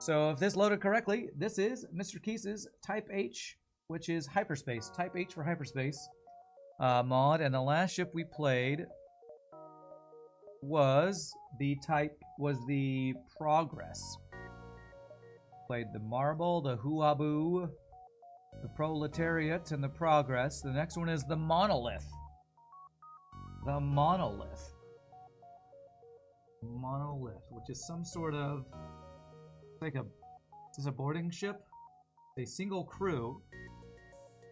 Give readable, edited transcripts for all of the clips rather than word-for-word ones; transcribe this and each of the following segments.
So if this loaded correctly, this is Mr. Kheese's Type H, which is hyperspace. Type H for hyperspace mod. And the last ship we played was the Progress. Played the Marble, the Huabu, the Proletariat, and the Progress. The next one is the Monolith. The Monolith. Monolith, which is some sort of... like a... Is this a boarding ship? A single crew.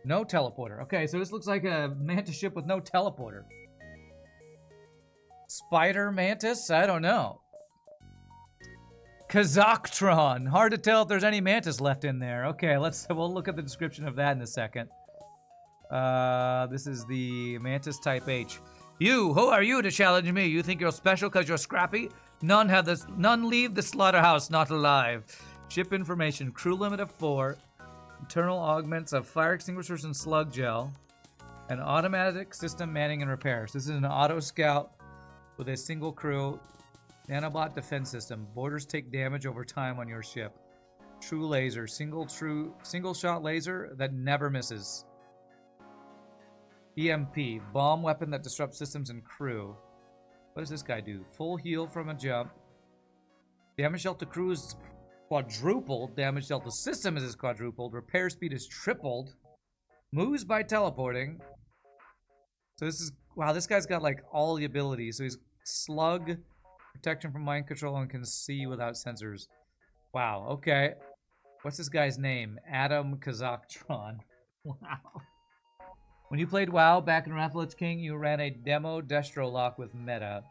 No teleporter. Okay, so this looks like a Mantis ship with no teleporter. Spider Mantis? I don't know. Kazaktron. Hard to tell if there's any Mantis left in there. Okay, we'll look at the description of that in a second. This is the Mantis Type H. You, who are you to challenge me? You think you're special because you're scrappy? None leave the slaughterhouse not alive. Ship information, crew limit of 4, internal augments of fire extinguishers and slug gel, and automatic system manning and repairs. This is an auto scout with a single crew, nanobot defense system. Boarders take damage over time on your ship. True laser, single shot laser that never misses. EMP, bomb weapon that disrupts systems and crew. What does this guy do? Full heal from a jump. Damage dealt to crew is quadrupled. Damage dealt to system is quadrupled. Repair speed is tripled. Moves by teleporting. So this is... wow, this guy's got like all the abilities. So he's slug, protection from mind control, and can see without sensors. Wow, okay. What's this guy's name? Adam Kazaktron. Wow. When you played WoW back in Wrath of Lich King, you ran a demo Destro lock with Meta.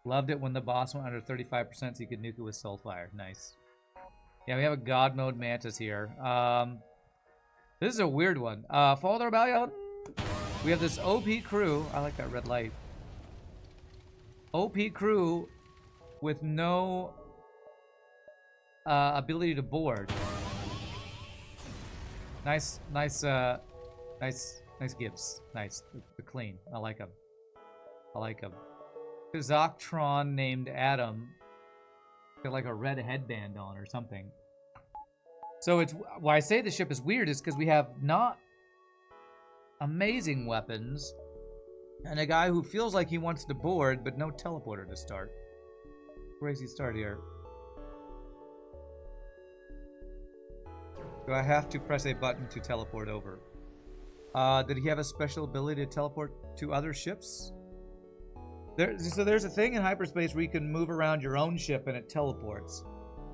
Loved it when the boss went under 35% so you could nuke it with Soulfire. Nice. Yeah, we have a God Mode Mantis here. This is a weird one. Fall the Rebellion. We have this OP crew. I like that red light. OP crew with no ability to board. Nice gives. Nice. The clean. I like him. I like him. Kazaktron named Adam. Got like a red headband on or something. So it's why I say the ship is weird is because we have not amazing weapons and a guy who feels like he wants to board but no teleporter to start. Crazy start here. Do I have to press a button to teleport over? Did he have a special ability to teleport to other ships? So there's a thing in hyperspace where you can move around your own ship and it teleports.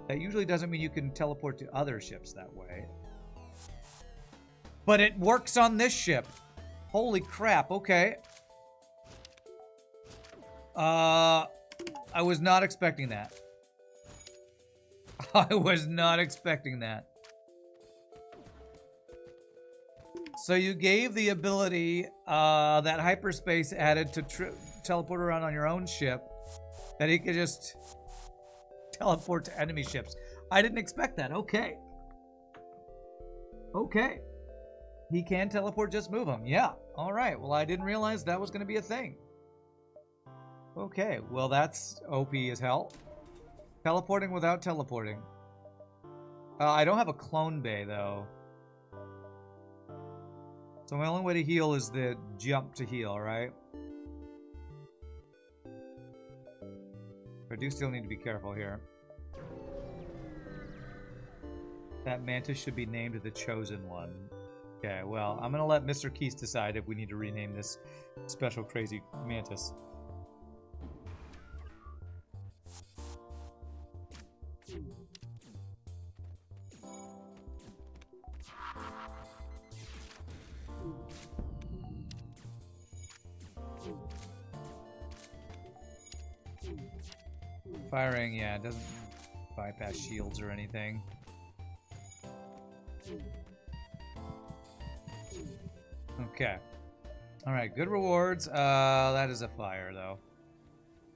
That usually doesn't mean you can teleport to other ships that way. But it works on this ship. Holy crap, okay. I was not expecting that. I was not expecting that. So you gave the ability that hyperspace added to teleport around on your own ship, that he could just teleport to enemy ships. I didn't expect that. Okay. Okay. He can teleport, just move him. Yeah. All right. Well, I didn't realize that was going to be a thing. Okay. Well, that's OP as hell. Teleporting without teleporting. I don't have a clone bay, though. So my only way to heal is the jump to heal, right? I do still need to be careful here. That Mantis should be named the Chosen One. Okay, well, I'm gonna let Mr. Kheese decide if we need to rename this special crazy Mantis. Firing, yeah, it doesn't bypass shields or anything. Okay. Alright, good rewards. That is a fire, though.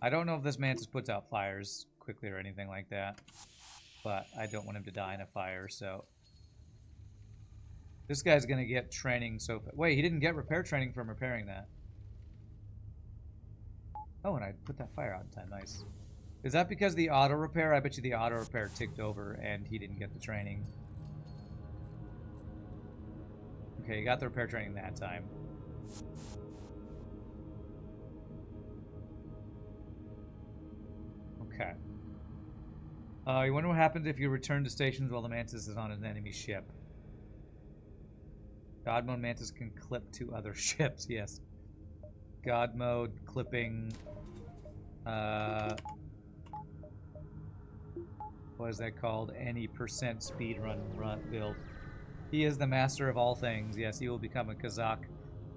I don't know if this Mantis puts out fires quickly or anything like that. But I don't want him to die in a fire, so... This guy's gonna get training so... Wait, he didn't get repair training from repairing that. Oh, and I put that fire out in time. Nice. Is that because the auto repair? I bet you the auto repair ticked over and he didn't get the training. Okay, you got the repair training that time. Okay. You wonder what happens if you return to stations while the Mantis is on an enemy ship. God mode Mantis can clip to other ships, yes. God mode, clipping, what is that called? Any percent speed run build. He is the master of all things. Yes, he will become a Kazakh,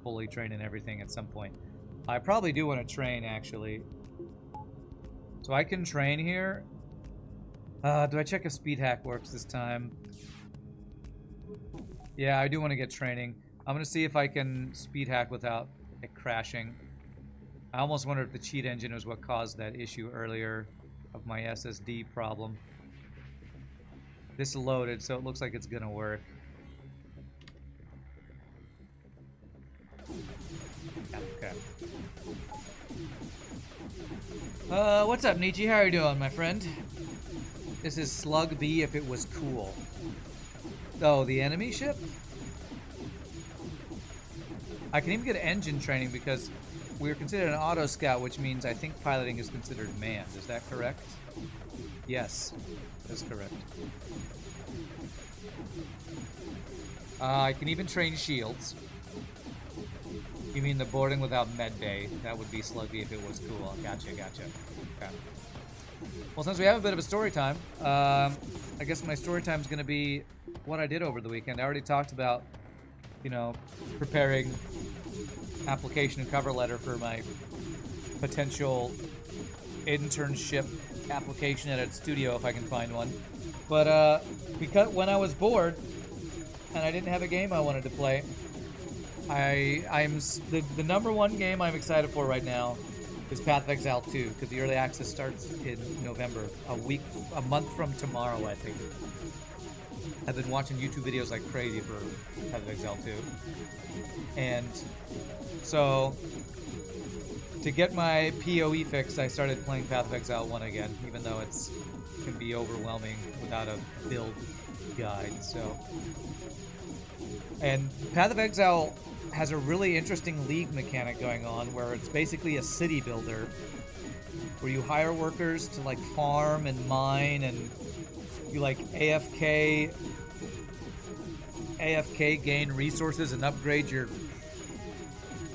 fully trained in everything at some point. I probably do want to train, actually. So I can train here. Do I check if speed hack works this time? Yeah, I do want to get training. I'm going to see if I can speed hack without it crashing. I almost wonder if the cheat engine was what caused that issue earlier of my SSD problem. This loaded, so it looks like it's going to work. Okay. What's up, Nietzsche? How are you doing, my friend? This is Slug B if it was cool. Oh, the enemy ship? I can even get engine training because we're considered an auto scout, which means I think piloting is considered manned. Is that correct? Yes, that's correct. I can even train shields. You mean the boarding without med bay? That would be Sluggy if it was cool. Gotcha, gotcha. Okay. Well, since we have a bit of a story time, I guess my story time is going to be what I did over the weekend. I already talked about, you know, preparing application and cover letter for my potential internship application at a studio if I can find one. But because when I was bored and I didn't have a game I wanted to play, the number one game I'm excited for right now is Path of Exile 2 because the early access starts in November, a month from tomorrow, I think. I've been watching YouTube videos like crazy for Path of Exile 2, and so to get my PoE fixed, I started playing Path of Exile 1 again, even though it can be overwhelming without a build guide. So, and Path of Exile has a really interesting league mechanic going on where it's basically a city builder where you hire workers to like farm and mine, and you like AFK gain resources and upgrade your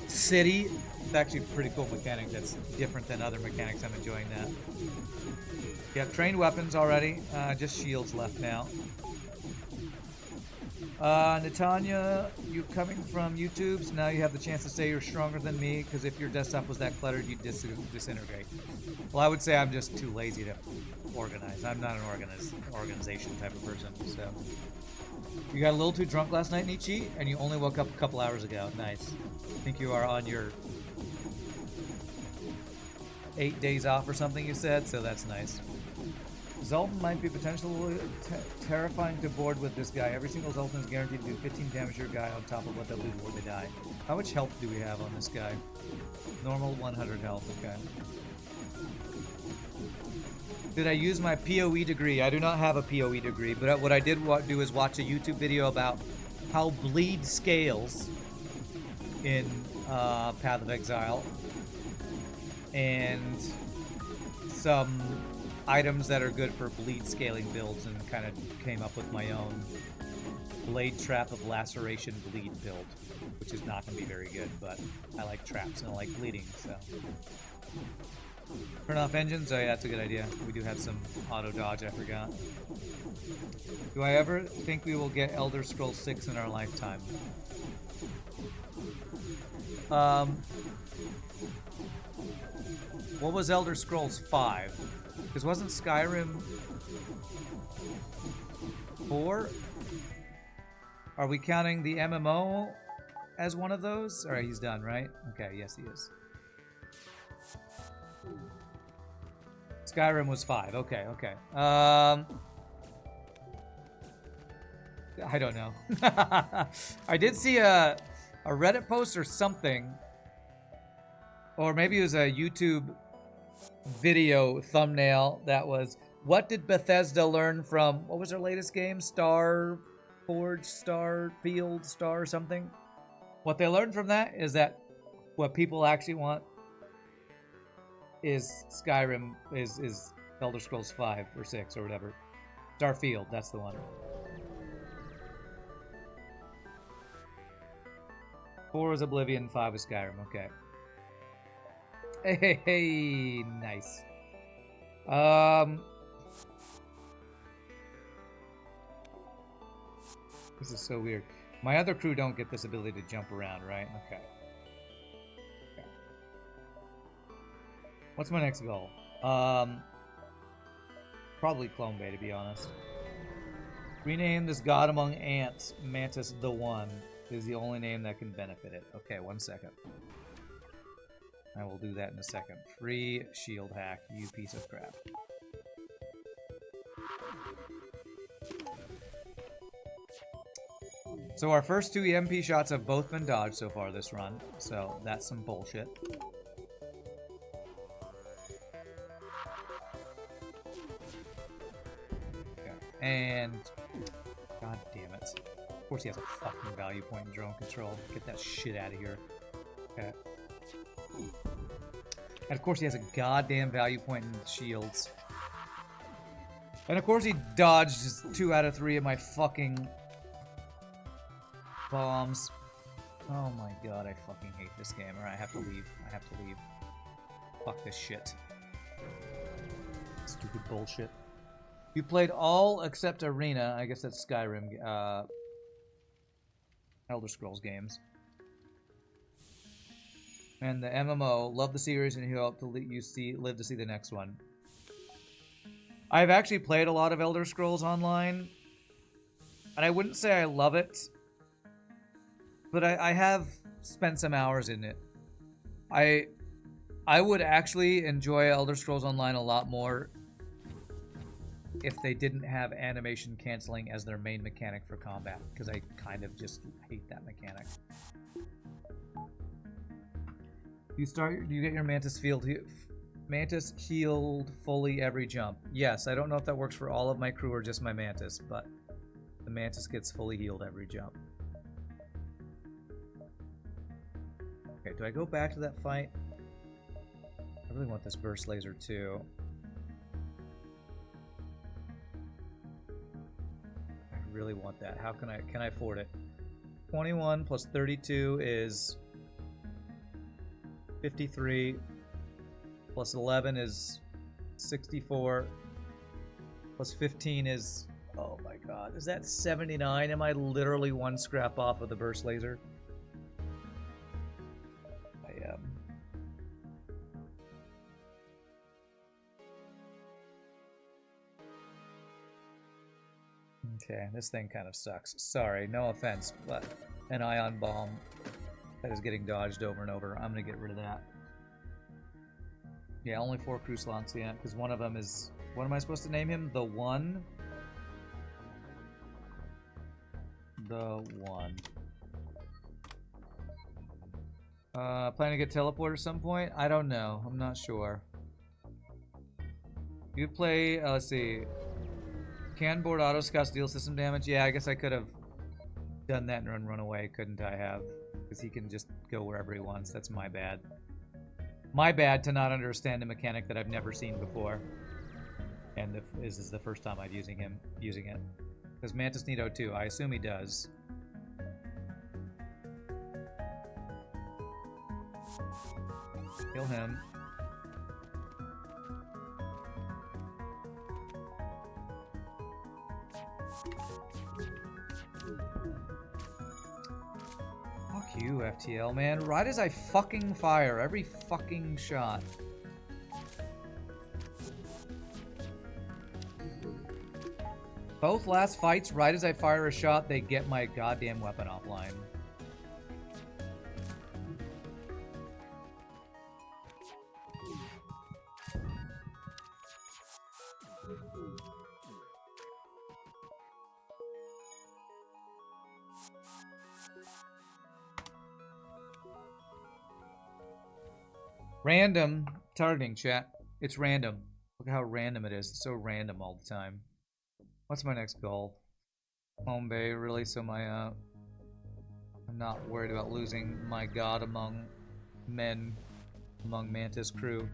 city. It's actually a pretty cool mechanic that's different than other mechanics. I'm enjoying that. You have trained weapons already, just shields left now. Natanya, you coming from YouTube, so now you have the chance to say you're stronger than me, because if your desktop was that cluttered, you'd disintegrate. Well, I would say I'm just too lazy to organize. I'm not an organization type of person, so. You got a little too drunk last night, Nietzsche, and you only woke up a couple hours ago. Nice. I think you are on your 8 days off or something, you said, so that's nice. Zoltan might be potentially terrifying to board with this guy. Every single Zoltan is guaranteed to do 15 damage to your guy on top of what they'll do before they die. How much health do we have on this guy? Normal 100 health, okay. Did I use my PoE degree? I do not have a PoE degree, but what I did do is watch a YouTube video about how bleed scales in Path of Exile, and some items that are good for bleed scaling builds, and kind of came up with my own Blade Trap of Laceration bleed build, which is not going to be very good, but I like traps and I like bleeding, so. Turn off engines? Oh yeah, that's a good idea. We do have some auto dodge, I forgot. Do I ever think we will get Elder Scrolls 6 in our lifetime? What was Elder Scrolls 5? Because wasn't Skyrim 4? Are we counting the MMO as one of those? Alright, he's done, right? Okay, yes he is. Skyrim was 5. Okay, okay. I don't know. I did see a Reddit post or something, or maybe it was a YouTube video thumbnail that was, what did Bethesda learn from, what was their latest game? Star Forge, Star Field, Star something? What they learned from that is that what people actually want is Skyrim, is Elder Scrolls 5 or 6 or whatever. Starfield, that's the one. 4 is Oblivion, 5 is Skyrim, okay. Hey, nice. This is so weird. My other crew don't get this ability to jump around, right? Okay. What's my next goal? Probably Clone Bay, to be honest. Rename this god among ants, Mantis the One. Is the only name that can benefit it. Okay, 1 second. I will do that in a second. Free shield hack, you piece of crap. So our first 2 EMP shots have both been dodged so far this run, so that's some bullshit. Okay. And god damn it. Of course he has a fucking value point in drone control. Get that shit out of here. Okay. And of course he has a goddamn value point in shields. And of course he dodged 2 out of 3 of my fucking bombs. Oh my god, I fucking hate this game. Alright, I have to leave. I have to leave. Fuck this shit. Stupid bullshit. You played all except Arena. I guess that's Skyrim. Elder Scrolls games. And the MMO. Love the series and hope to live to see the next one. I've actually played a lot of Elder Scrolls Online. And I wouldn't say I love it. But I have spent some hours in it. I would actually enjoy Elder Scrolls Online a lot more if they didn't have animation canceling as their main mechanic for combat, because I kind of just hate that mechanic. Do you get your Mantis healed fully every jump? Yes, I don't know if that works for all of my crew or just my Mantis, but the Mantis gets fully healed every jump. Okay, do I go back to that fight? I really want this burst laser too. I really want that. How can I afford it? 21 plus 32 is 53. Plus 11 is 64. Plus 15 is, oh my god, is that 79? Am I literally 1 scrap off of the burst laser? I am. Okay, this thing kind of sucks. Sorry, no offense, but an ion bomb that is getting dodged over and over. I'm gonna get rid of that. Yeah, only 4 crew slots, yeah, because one of them is... What am I supposed to name him? The One? The One. Planning to get teleported at some point? I don't know. I'm not sure. You play... let's see... Can board auto scout deal system damage? Yeah, I guess I could have done that and run away, couldn't I have? Because he can just go wherever he wants. That's my bad. My bad to not understand a mechanic that I've never seen before. And this is the first time I'm using it. Does Mantis need O2? I assume he does. Kill him. Fuck you, FTL, man. Right as I fucking fire, every fucking shot. Both last fights, right as I fire a shot, they get my goddamn weapon offline. Random targeting, chat. It's random. Look at how random it is. It's so random all the time. What's my next goal? Home Bay, really, so my, I'm not worried about losing my god among men, among Mantis crew.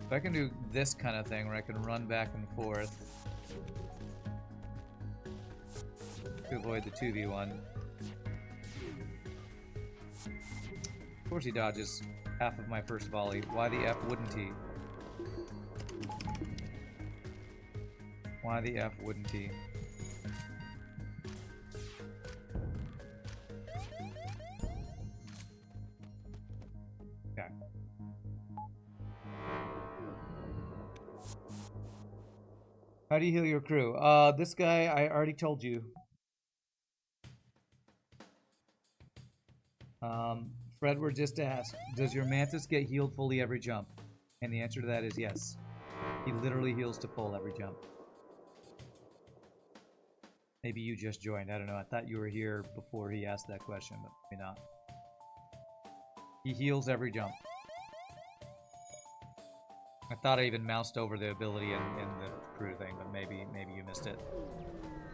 If I can do this kind of thing where I can run back and forth to avoid the 2v1. Of course he dodges half of my first volley. Why the F wouldn't he? Why the F wouldn't he? Okay. How do you heal your crew? This guy, I already told you. Fredward just asked, does your Mantis get healed fully every jump? And the answer to that is yes. He literally heals to full every jump. Maybe you just joined, I don't know. I thought you were here before he asked that question, but maybe not. He heals every jump. I thought I even moused over the ability in the crew thing, but maybe you missed it.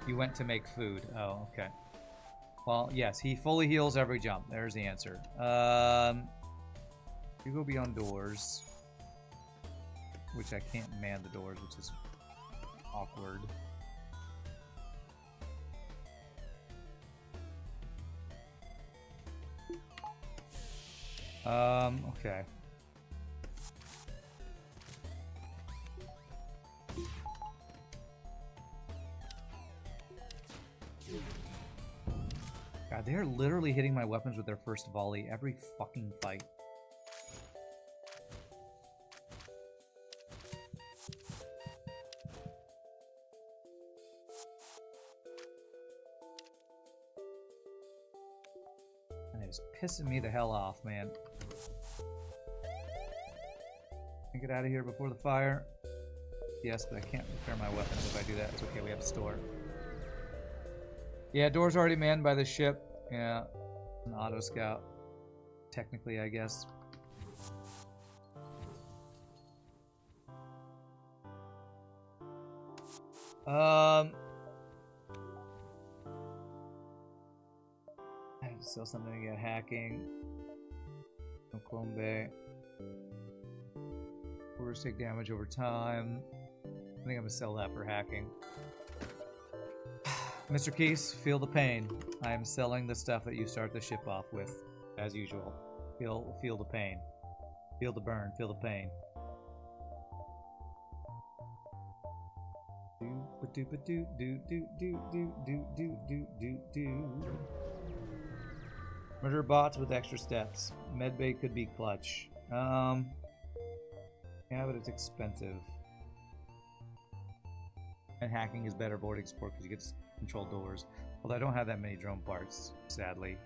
You went to make food. Oh, okay. Well, yes, he fully heals every jump. There's the answer. You go beyond doors, which I can't man the doors, which is awkward. Okay. God, they're literally hitting my weapons with their first volley every fucking fight. And it's pissing me the hell off, man. Can I get out of here before the fire? Yes, but I can't repair my weapons if I do that. It's okay, we have a store. Yeah, door's already manned by the ship. Yeah, an auto scout. Technically, I guess. I have to sell something to get hacking. No Clone Bay. Orders take damage over time. I think I'm gonna sell that for hacking. Mr. Kheese, feel the pain. I am selling the stuff that you start the ship off with, as usual. Feel the pain. Feel the burn. Feel the pain. Murder bots with extra steps. Medbay could be clutch. Yeah, but it's expensive. And hacking is better boarding support because you get to control doors. Although I don't have that many drone parts, sadly.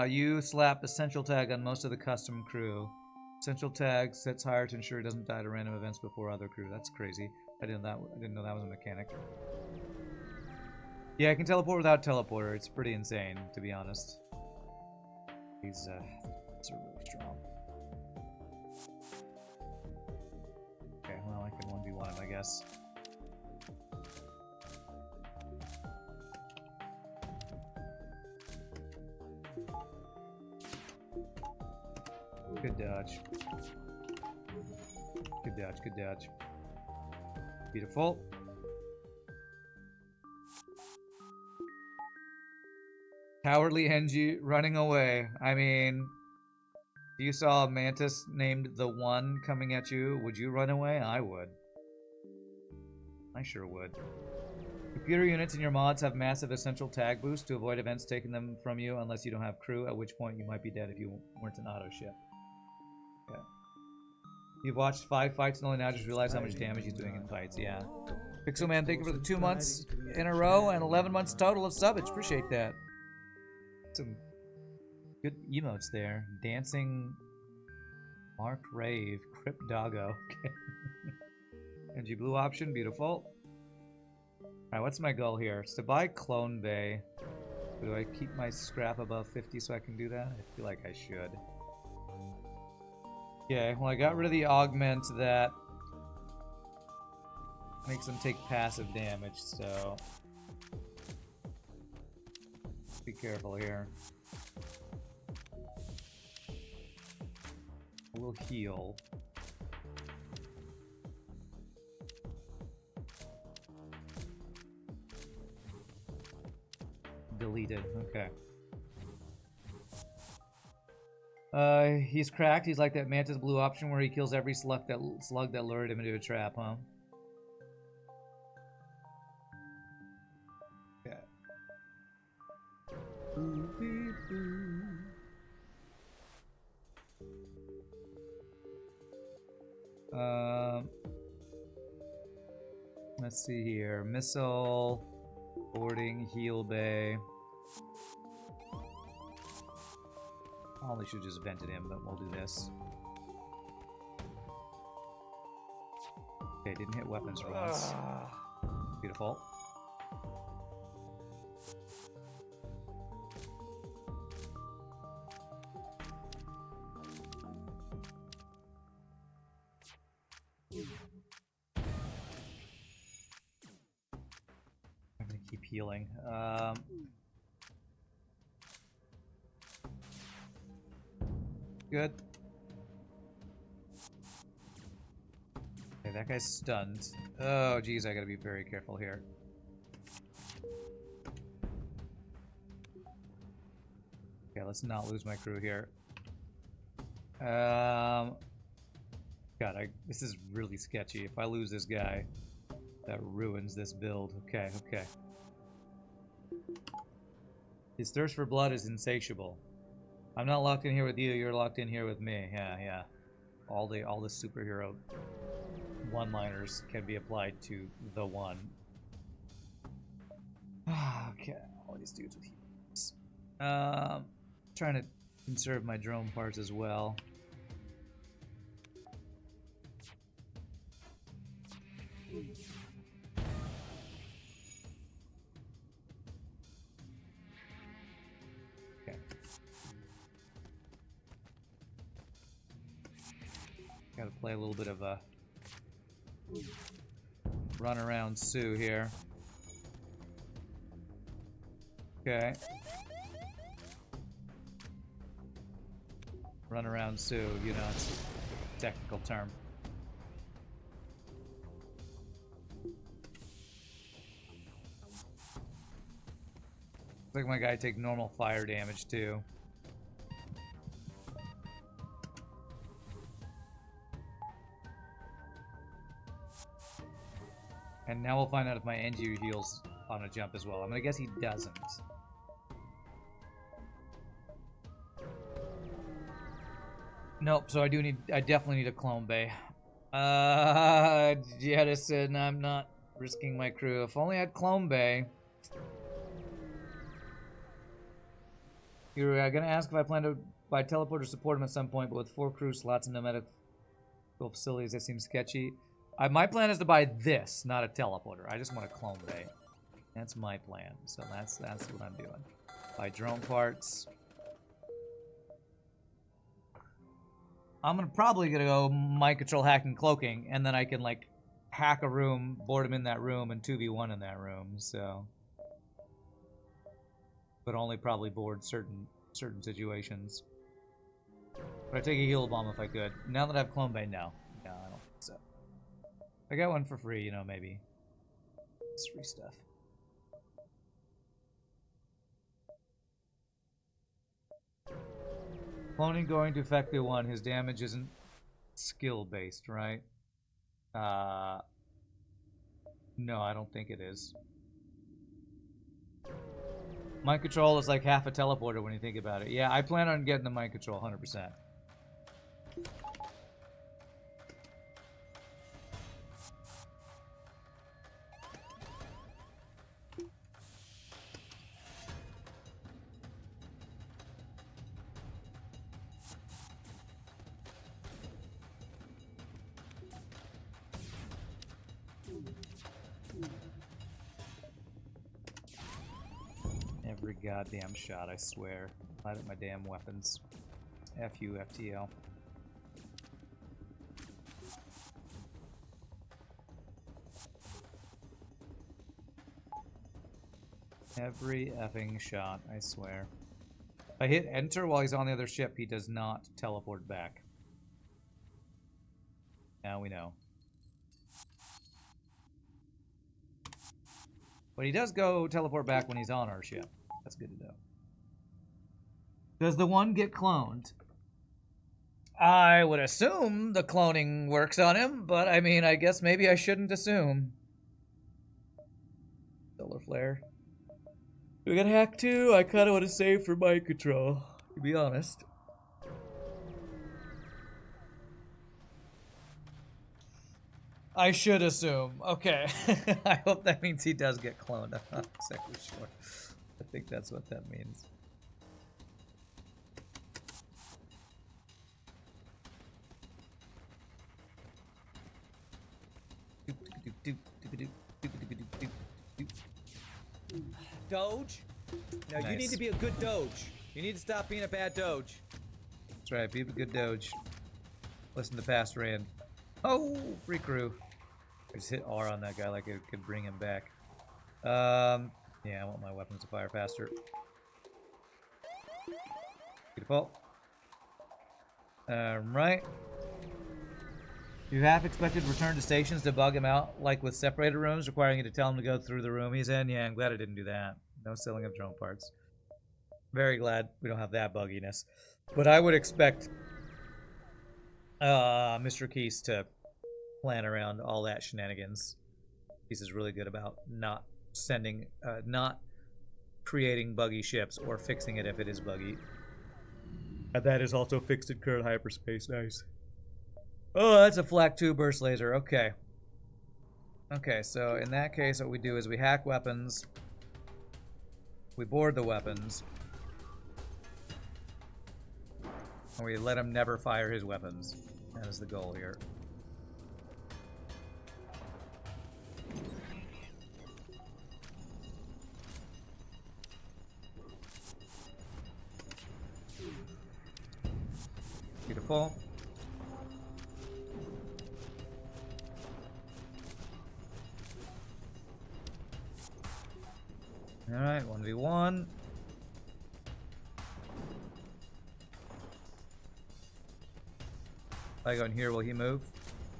You slap Essential Tag on most of the custom crew. Essential Tag sets higher to ensure it doesn't die to random events before other crew. That's crazy. I didn't know that was a mechanic. Yeah, I can teleport without teleporter. It's pretty insane, to be honest. These are really strong. Okay, well, I can 1v1 him, I guess. Good dodge. Good dodge, good dodge. Beautiful. Cowardly NG running away. I mean, if you saw a Mantis named the One coming at you, would you run away? I would. I sure would. Computer units in your mods have massive essential tag boost to avoid events taking them from you unless you don't have crew, at which point you might be dead if you weren't an auto ship. Okay. You've watched 5 fights and only now just realized how much damage he's doing in fights. Yeah. Pixelman, thank you for the 2 months in a row and 11 months total of subbage. Appreciate that. Good emotes there. Dancing Mark Rave. Crypt Doggo. Okay. NG blue option. Beautiful. Alright, what's my goal here? It's to buy Clone Bay. Do I keep my scrap above 50 so I can do that? I feel like I should. Okay, well I got rid of the augment that makes them take passive damage, so be careful here. We'll heal. Deleted, okay. He's cracked. He's like that Mantis blue option where he kills every slug that lured him into a trap, huh? Okay. Let's see here. Missile, boarding, heal bay. Probably should just vented him, but we'll do this. Okay, didn't hit weapons for once. Beautiful. I'm gonna keep healing. Good. Okay, that guy's stunned. Oh, geez, I gotta be very careful here. Okay, let's not lose my crew here. God, this is really sketchy. If I lose this guy, that ruins this build. Okay, okay. His thirst for blood is insatiable. I'm not locked in here with you, you're locked in here with me. Yeah, yeah. All the superhero one-liners can be applied to the one. Okay, all these dudes with heals. Trying to conserve my drone parts as well. Gotta play a little bit of a run around Sue here. Okay. Run around Sue, you know, it's a technical term. Looks like my guy take normal fire damage too. And now we'll find out if my NG heals on a jump as well. I'm gonna guess he doesn't. Nope, so I definitely need a clone bay. Jettison, I'm not risking my crew. If only I had clone bay. You're gonna ask if I plan to buy teleporter support him at some point, but with 4 crew slots and no medical facilities, that seems sketchy. My plan is to buy this, not a teleporter. I just want a clone bay. That's my plan. So that's what I'm doing. Buy drone parts. I'm probably gonna go mind control hacking cloaking, and then I can like hack a room, board him in that room, and 2v1 in that room. So, but only probably board certain situations. But I'd take a heal bomb if I could. Now that I have clone bay, no, I don't think so. I got one for free, you know, maybe. It's free stuff. Cloning going to effective 1, his damage isn't skill based, right? No, I don't think it is. Mind control is like half a teleporter when you think about it. Yeah, I plan on getting the mind control 100%. every goddamn shot, I swear. Light up my damn weapons. F you, FTL. Every effing shot, I swear. If I hit enter while he's on the other ship, he does not teleport back. Now we know. But he does go teleport back when he's on our ship. That's good to know. Does the one get cloned? I would assume the cloning works on him, but I mean, I guess maybe I shouldn't assume. Solar flare. Do we get hacked too? I kind of want to save for mind control, to be honest. I should assume. Okay. I hope that means he does get cloned. I'm not exactly sure. I think that's what that means. Doge? No, Nice. you need to be a good Doge. You need to stop being a bad Doge. That's right, be a good Doge. Listen to past Rand. Oh, free crew. I just hit R on that guy like it could bring him back. Yeah, I want my weapons to fire faster. Beautiful. Right. You half expected return to stations to bug him out, like with separated rooms, requiring you to tell him to go through the room he's in. Yeah, I'm glad I didn't do that. No selling of drone parts. Very glad we don't have that bugginess. But I would expect Mr. Kheese to plan around all that shenanigans. Kheese is really good about not sending, not creating buggy ships or fixing it if it is buggy. And that is also fixed in current hyperspace. Nice. Oh, that's a flak 2 burst laser. Okay. Okay, so in that case, what we do is we hack weapons. We board the weapons. And we let him never fire his weapons. That is the goal here. Beautiful. Alright, 1v1. If I go in here, will he move?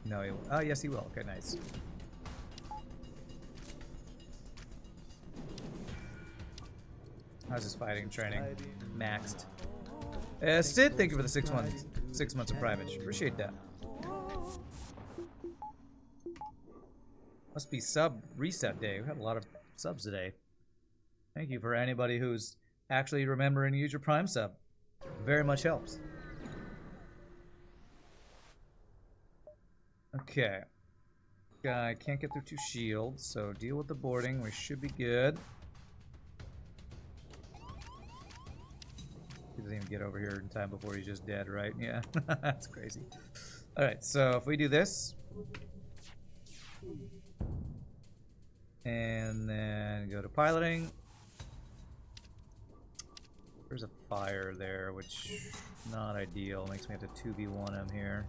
No, he won't. Oh, yes, he will. Okay, nice. How's his fighting training? Maxed. Sid, thank you for the 6 months of primage. Appreciate that. Must be sub reset day. We had a lot of subs today. Thank you for anybody who's actually remembering to use your Prime sub. Very much helps. Okay. Guy can't get through 2 shields, so deal with the boarding. We should be good. He doesn't even get over here in time before he's just dead, right? Yeah, that's crazy. Alright, so if we do this. And then go to piloting. There's a fire there, which is not ideal. Makes me have to 2v1 him here.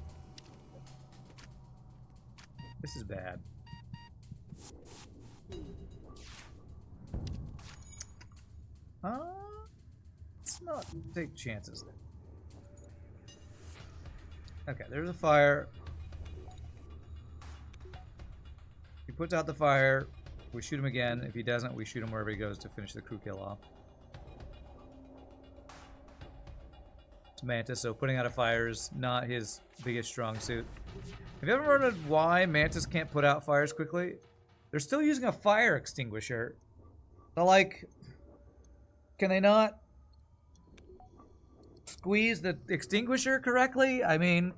This is bad. Let's not take chances there. Okay, there's a fire. He puts out the fire. We shoot him again. If he doesn't, we shoot him wherever he goes to finish the crew kill off. It's Mantis, so putting out a fire is not his biggest strong suit. Have you ever wondered why Mantis can't put out fires quickly? They're still using a fire extinguisher. So, like, can they not squeeze the extinguisher correctly? I mean,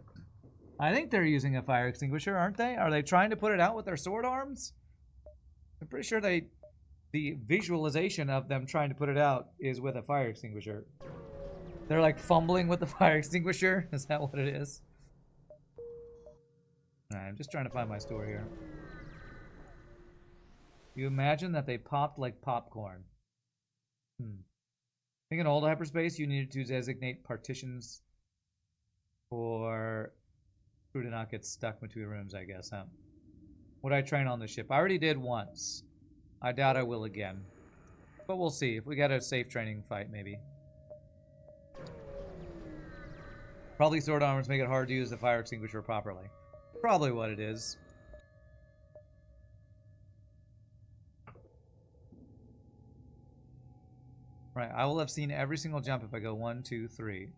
I think they're using a fire extinguisher, aren't they? Are they trying to put it out with their sword arms? I'm pretty sure the visualization of them trying to put it out is with a fire extinguisher. They're like fumbling with the fire extinguisher. Is that what it is? Alright, I'm just trying to find my story here. You imagine that they popped like popcorn. think in old hyperspace you needed to designate partitions for crew to not get stuck between rooms, I guess, huh? Would I train on the ship? I already did once. I doubt I will again. But we'll see. If we get a safe training fight, maybe. Probably sword armors make it hard to use the fire extinguisher properly. Probably what it is. Right, I will have seen every single jump if I go 1, 2, 3.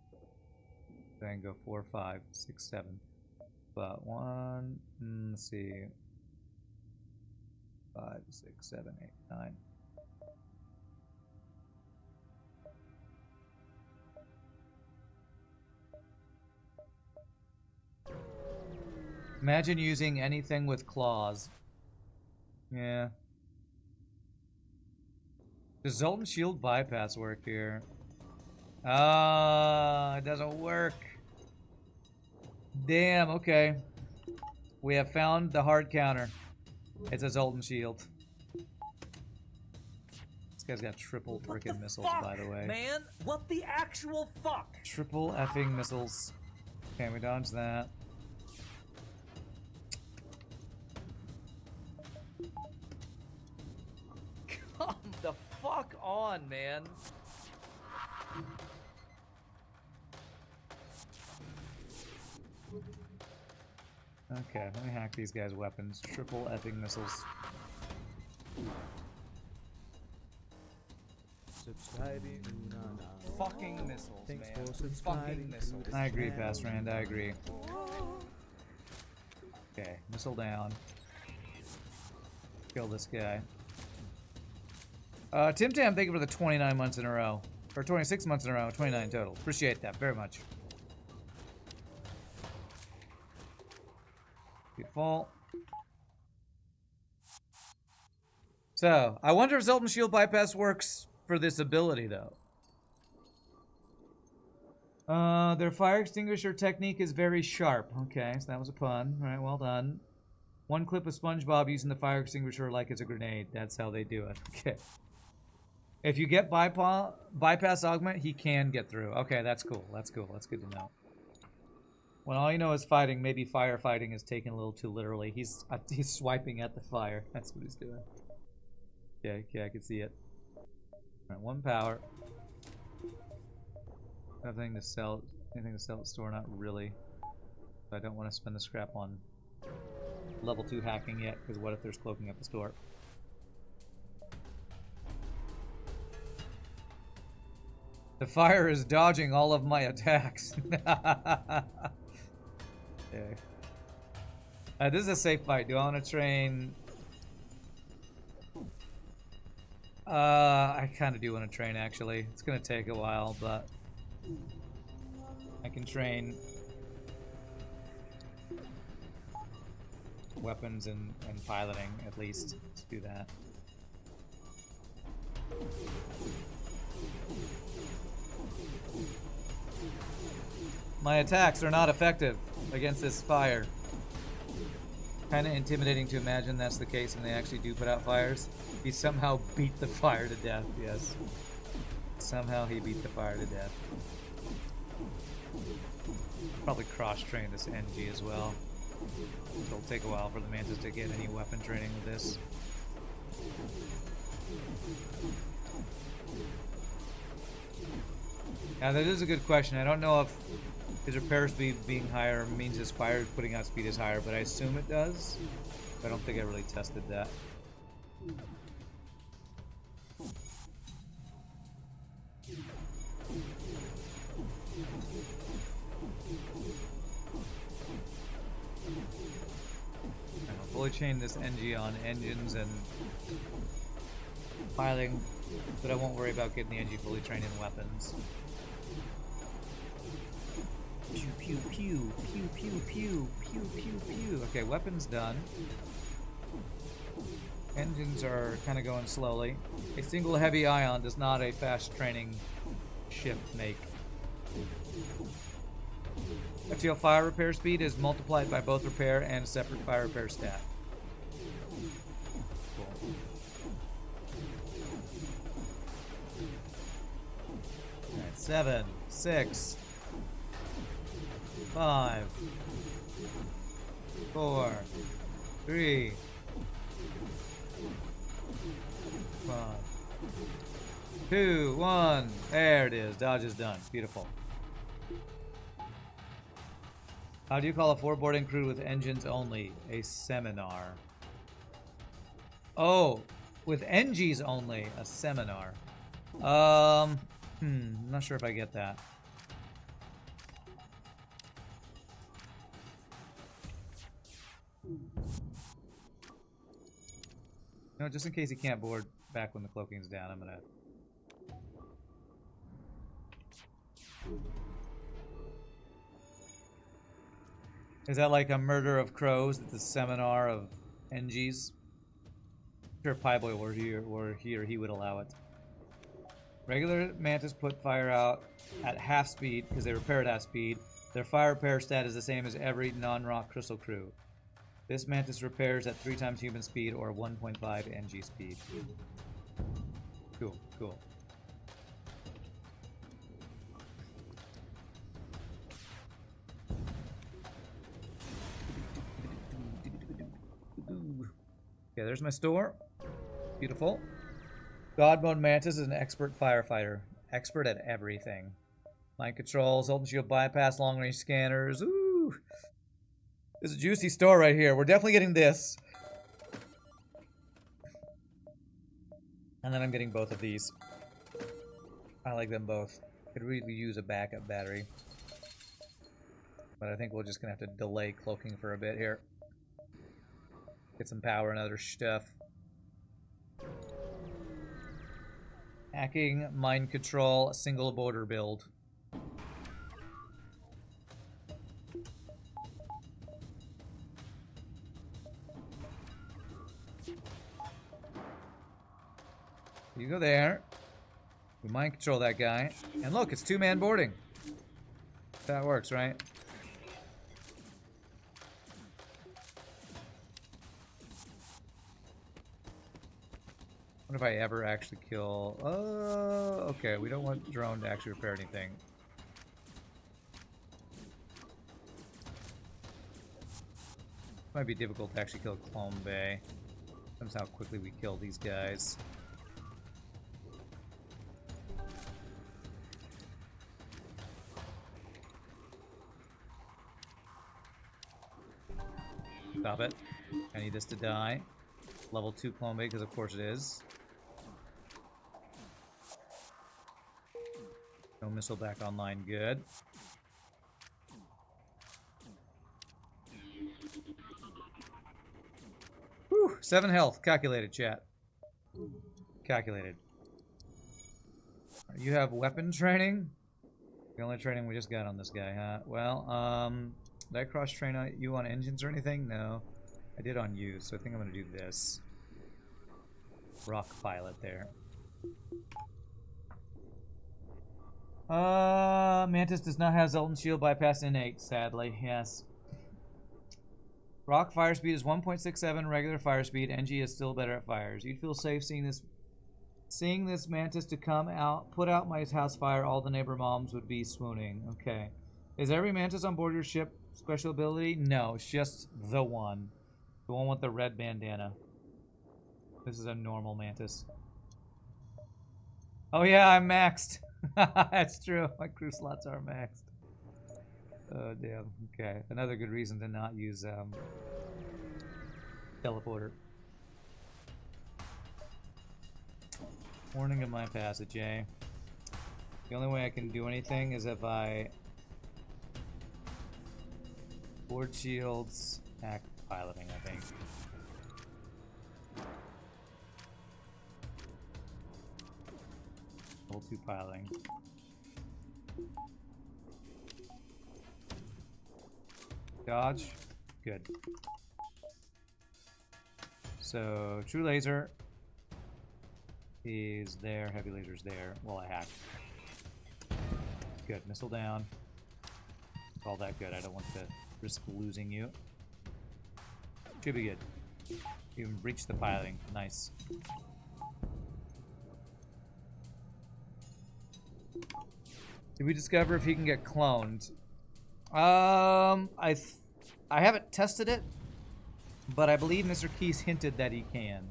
Then go 4, 5, 6, 7. But 1, let's see. 5, 6, 7, 8, 9. Imagine using anything with claws. Yeah. Does Zoltan Shield bypass work here? Ah, it doesn't work. Damn, okay. We have found the hard counter. It's a Zoltan Shield. This guy's got triple frickin' missiles, by the way. Man, what the actual fuck? Triple effing missiles. Okay, we dodge that. Come the fuck on, man. Okay, let me hack these guys' weapons. Triple effing missiles. Subscribing. Fucking missiles, Thanks man. for subscribing. Fucking missiles. I agree, Pastor Rand, I agree. Okay, missile down. Kill this guy. Tim Tam, thank you for the 29 months in a row. Or 26 months in a row, 29 total. Appreciate that very much. Beautiful. So, I wonder if Zoltan Shield Bypass works for this ability, though. Their fire extinguisher technique is very sharp. Okay, so that was a pun. All right, well done. One clip of SpongeBob using the fire extinguisher like it's a grenade. That's how they do it. Okay. If you get bypass augment, he can get through. Okay, that's cool. That's cool. That's good to know. When all you know is fighting, maybe firefighting is taken a little too literally. He's swiping at the fire. That's what he's doing. Yeah, I can see it. All right, 1 power. Nothing to sell. Anything to sell at the store? Not really. I don't want to spend the scrap on level 2 hacking yet, because what if there's cloaking at the store? The fire is dodging all of my attacks. Okay. This is a safe fight. Do I want to train? I kind of do want to train, actually. It's going to take a while, but I can train weapons and piloting, at least. Let's do that. My attacks are not effective against this fire. Kind of intimidating to imagine that's the case and they actually do put out fires. He somehow beat the fire to death, yes. Somehow he beat the fire to death. Probably cross-train this NG as well. It'll take a while for the Mantis to get any weapon training with this. Now that is a good question. I don't know if his repair speed being higher means his fire putting out speed is higher, but I assume it does. I don't think I really tested that. I'll fully chain this NG on engines and piloting, but I won't worry about getting the NG fully trained in weapons. Pew, pew, pew, pew, pew, pew, pew, pew, pew. Okay, weapons done. Engines are kind of going slowly. A single heavy ion does not a fast training ship make. FTL fire repair speed is multiplied by both repair and separate fire repair stat. Cool. 7, 6, 5, 4, 3, 5, 2, 1. There it is. Dodge is done. Beautiful. How do you call a four-boarding crew with engines only? A seminar. Oh, with NGs only, a seminar. I'm not sure if I get that. No, just in case he can't board back when the cloaking's down, I'm gonna... Is that like a murder of crows at the seminar of NGs? I'm sure Pieboy were here, he would allow it. Regular Mantis put fire out at half speed because they repair at half speed. Their fire repair stat is the same as every non-rock crystal crew. This Mantis repairs at 3 times human speed or 1.5 NG speed. Cool, cool. Okay, there's my store. Beautiful. God Mode Mantis is an expert firefighter. Expert at everything. Mind control, Zoltan Shield bypass, long range scanners. Ooh. This is a juicy store right here. We're definitely getting this. And then I'm getting both of these. I like them both. Could really use a backup battery. But I think we're just gonna have to delay cloaking for a bit here. Get some power and other stuff. Hacking, mind control, single border build. You go there. We mind control that guy. And look, it's 2-man boarding. That works, right? What if I ever actually kill... okay, we don't want drone to actually repair anything. Might be difficult to actually kill Clone Bay. Depends how quickly we kill these guys. Stop it. I need this to die. Level 2 Clone Bay, because of course it is. No missile back online, good. Whew, 7 health. Calculated, chat. Calculated. You have weapon training? The only training we just got on this guy, huh? Well, did I cross-train you on engines or anything? No. I did on you, so I think I'm gonna do this. Rock pilot there. Mantis does not have Zoltan Shield bypass innate, sadly. Yes. Rock fire speed is 1.67 regular fire speed. NG is still better at fires. You'd feel safe seeing this Mantis to come out, put out my house fire. All the neighbor moms would be swooning. Okay. Is every Mantis on board your ship special ability? No, it's just the one. The one with the red bandana. This is a normal Mantis. Oh yeah, I'm maxed. That's true. My crew slots are maxed. Oh damn. Okay. Another good reason to not use teleporter. Warning of my passage, eh? The only way I can do anything is if I board shields, act piloting, I think. Level 2 piloting. Dodge. Good. So, true laser is there, heavy laser's there. Well, I hacked. Good. Missile down. All that good. I don't want to risk losing you. Should be good. You even breached the piloting. Nice. Did we discover if he can get cloned? I haven't tested it, but I believe Mr. Kheese hinted that he can.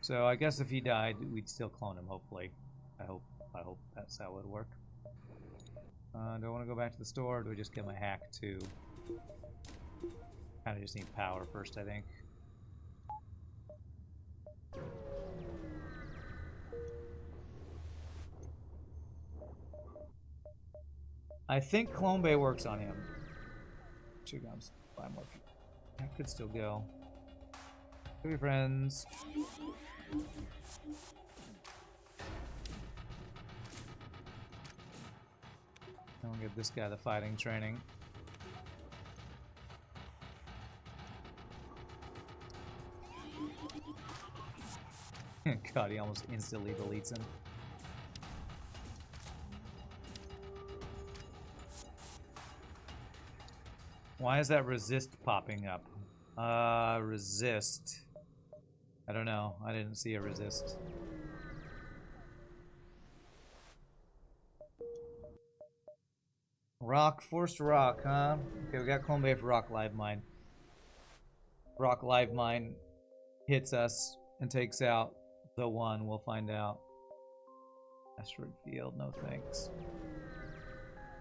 So I guess if he died, we'd still clone him. Hopefully, I hope that's how it would work. Do I want to go back to the store, or do I just get my hack too? Kind of just need power first, I think. I think Clone Bay works on him. Two guns, 5 more people. That could still go. Hey, friends. I'll give this guy the fighting training. God, he almost instantly deletes him. Why is that resist popping up? Resist. I don't know. I didn't see a resist. Rock, forced rock, huh? Okay, we got Clone Bay for Rock Live Mine. Rock Live Mine hits us and takes out the one. We'll find out. Asteroid field, no thanks.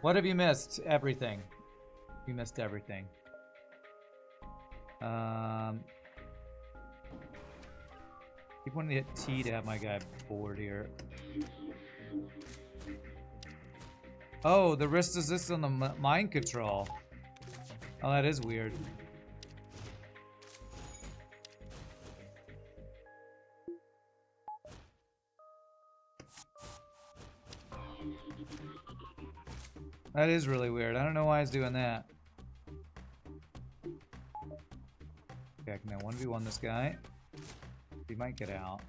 What have you missed? Everything. You missed everything. Keep wanting to hit T to have my guy bored here. Oh, the wrist resist on the mind control. Oh, that is weird. That is really weird. I don't know why it's doing that. Okay, I can now 1v1 this guy. He might get out.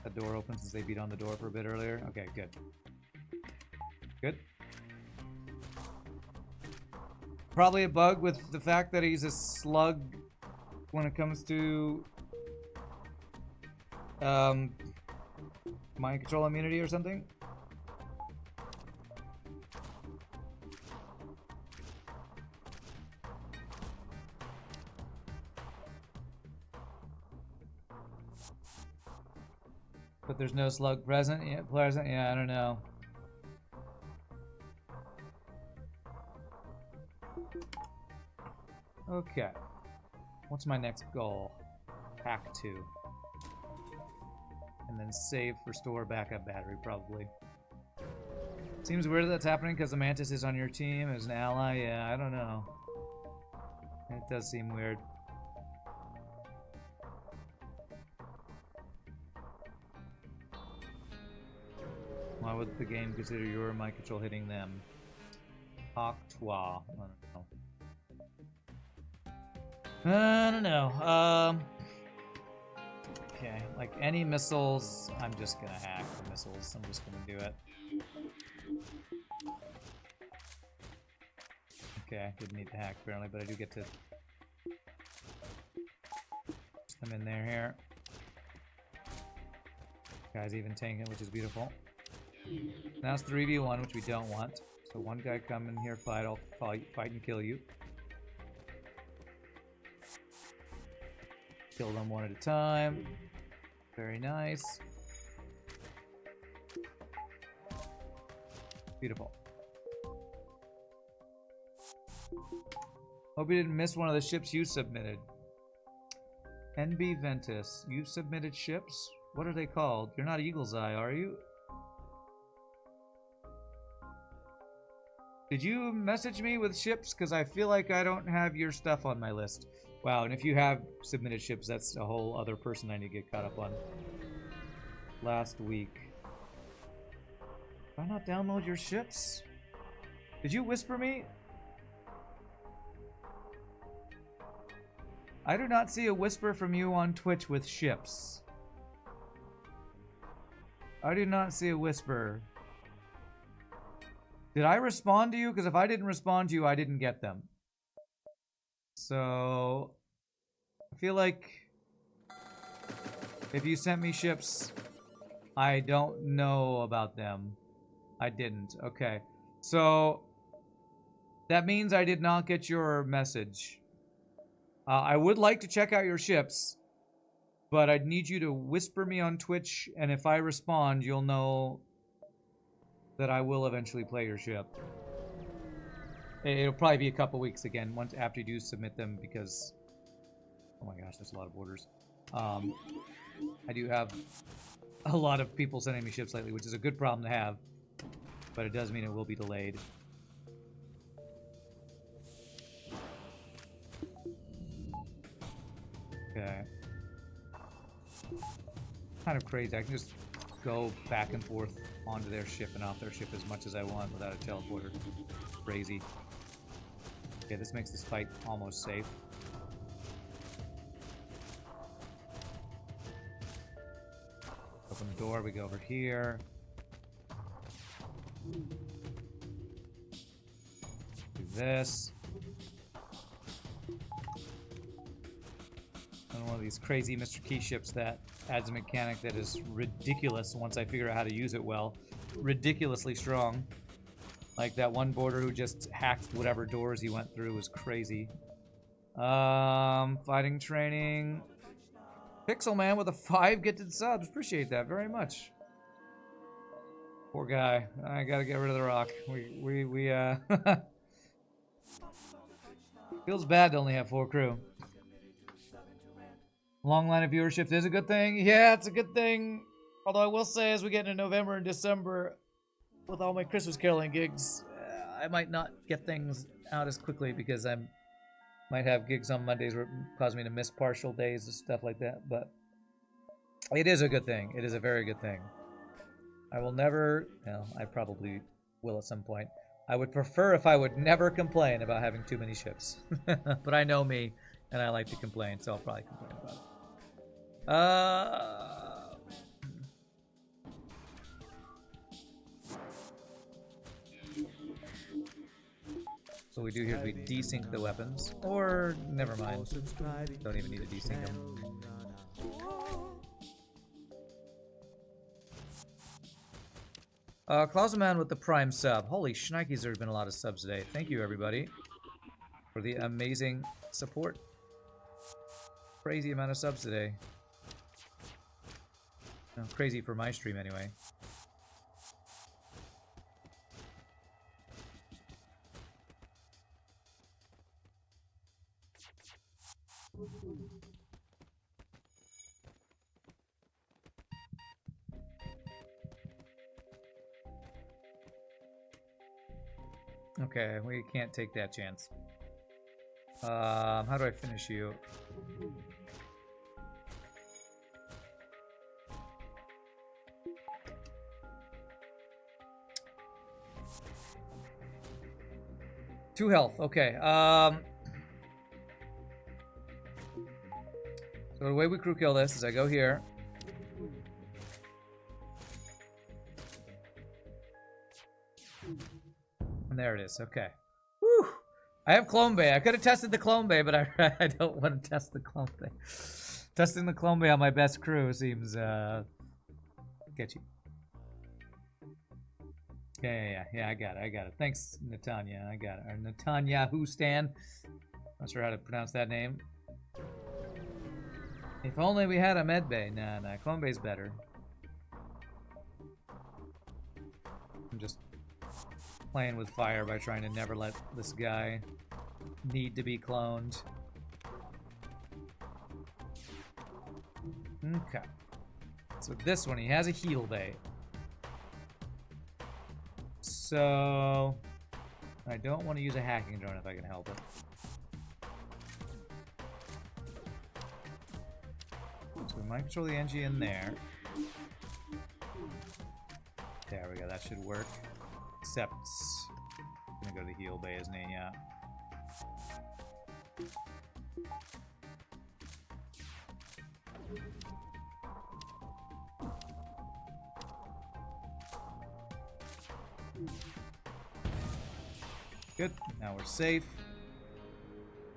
That door opens since they beat on the door for a bit earlier. Okay, good. Good. Probably a bug with the fact that he's a slug when it comes to mind control immunity or something. But there's no slug present. Yeah, present. Yeah, I don't know. Okay. What's my next goal? Hack 2. And then save for store backup battery, probably. Seems weird that that's happening because the Mantis is on your team as an ally. Yeah, I don't know. It does seem weird. Why would the game consider your mind control hitting them? Octois. I don't know. Okay, like any missiles, I'm just gonna hack the missiles. I'm just gonna do it. Okay, didn't need to hack apparently, but I do get to put them in there here. Guy's even tanking it, which is beautiful. Now it's 3v1, which we don't want. So one guy come in here, fight, I'll fight and kill you. Kill them one at a time. Very nice. Beautiful. Hope you didn't miss one of the ships you submitted. NB Ventus. You've submitted ships? What are they called? You're not Eagle's Eye, are you? Did you message me with ships? Because I feel like I don't have your stuff on my list. Wow, and if you have submitted ships, that's a whole other person I need to get caught up on. Last week. Did I not download your ships? Did you whisper me? I do not see a whisper from you on Twitch with ships. I do not see a whisper. Did I respond to you? Because if I didn't respond to you, I didn't get them. So, I feel like if you sent me ships, I don't know about them. I didn't. Okay. So, that means I did not get your message. I would like to check out your ships, but I'd need you to whisper me on Twitch, and if I respond, you'll know that I will eventually play your ship. It'll probably be a couple weeks again, once after you do submit them, because... Oh my gosh, there's a lot of orders. I do have a lot of people sending me ships lately, which is a good problem to have, but it does mean it will be delayed. Okay. Kind of crazy. I can just go back and forth onto their ship and off their ship as much as I want without a teleporter. Crazy. Okay, this makes this fight almost safe. Open the door, we go over here. Do this. And one of these crazy Mr. Kheese ships that adds a mechanic that is ridiculous once I figure out how to use it well. Ridiculously strong. Like that one boarder who just hacked whatever doors he went through was crazy. Fighting training. Pixel Man with a 5 gifted subs. Appreciate that very much. Poor guy. I gotta get rid of the rock. We feels bad to only have 4 crew. Long line of viewership is a good thing. Yeah, it's a good thing. Although I will say, as we get into November and December, with all my Christmas caroling gigs, I might not get things out as quickly because I might have gigs on Mondays where it cause me to miss partial days and stuff like that. But it is a good thing. It is a very good thing. I will never, well, I probably will at some point. I would prefer if I would never complain about having too many ships. But I know me, and I like to complain, so I'll probably complain about it. So we do here is we desync the weapons, or never mind. Don't even need to desync them. Klauseman with the Prime sub. Holy shnikes, there's been a lot of subs today. Thank you, everybody, for the amazing support. Crazy amount of subs today. No, crazy for my stream, anyway. Okay, we can't take that chance. How do I finish you? Two health, okay. So the way we crew kill this is I go here. And there it is, okay. Whew! I have Clone Bay. I could have tested the Clone Bay, but I don't want to test the Clone Bay. Testing the Clone Bay on my best crew seems sketchy. Yeah, I got it. Thanks, Netanya. I got it. Or Netanyahu Stan. Not sure how to pronounce that name. If only we had a med bay. Nah, Clone Bay's better. I'm just playing with fire by trying to never let this guy need to be cloned. Okay. So this one, he has a heal bay. So I don't want to use a hacking drone if I can help it. So we might control the NG in there. There we go, that should work. Except, I'm gonna go to the heal bay, isn't he? Yeah. Good, now we're safe.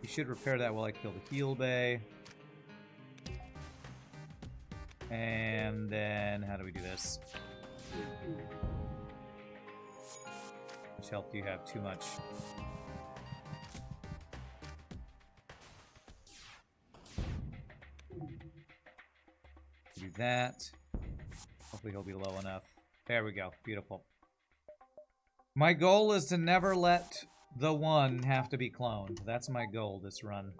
You should repair that while I kill the heal bay. And then, how do we do this? How much health do you have? Too much. Do that. Hopefully he'll be low enough. There we go. Beautiful. My goal is to never let the one have to be cloned. That's my goal this run.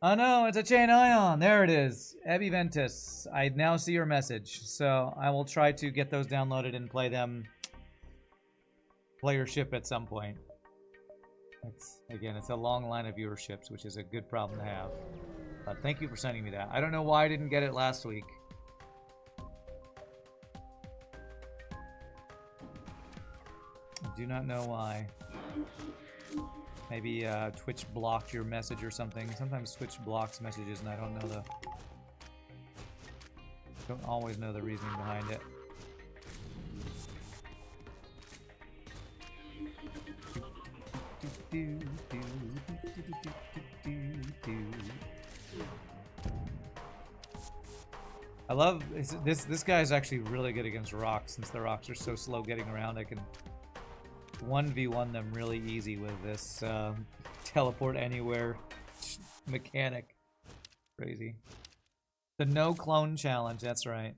Oh no, it's a chain ion. There it is. Eviventus. I now see your message. So I will try to get those downloaded and play them. Playership at some point. Again, it's a long line of viewerships, which is a good problem to have. But thank you for sending me that. I don't know why I didn't get it last week. I do not know why. Maybe Twitch blocked your message or something. Sometimes Twitch blocks messages and I don't know don't always know the reasoning behind it. I love this guy is actually really good against rocks. Since the rocks are so slow getting around, I can 1v1 them really easy with this teleport anywhere mechanic. Crazy. The no clone challenge, that's right.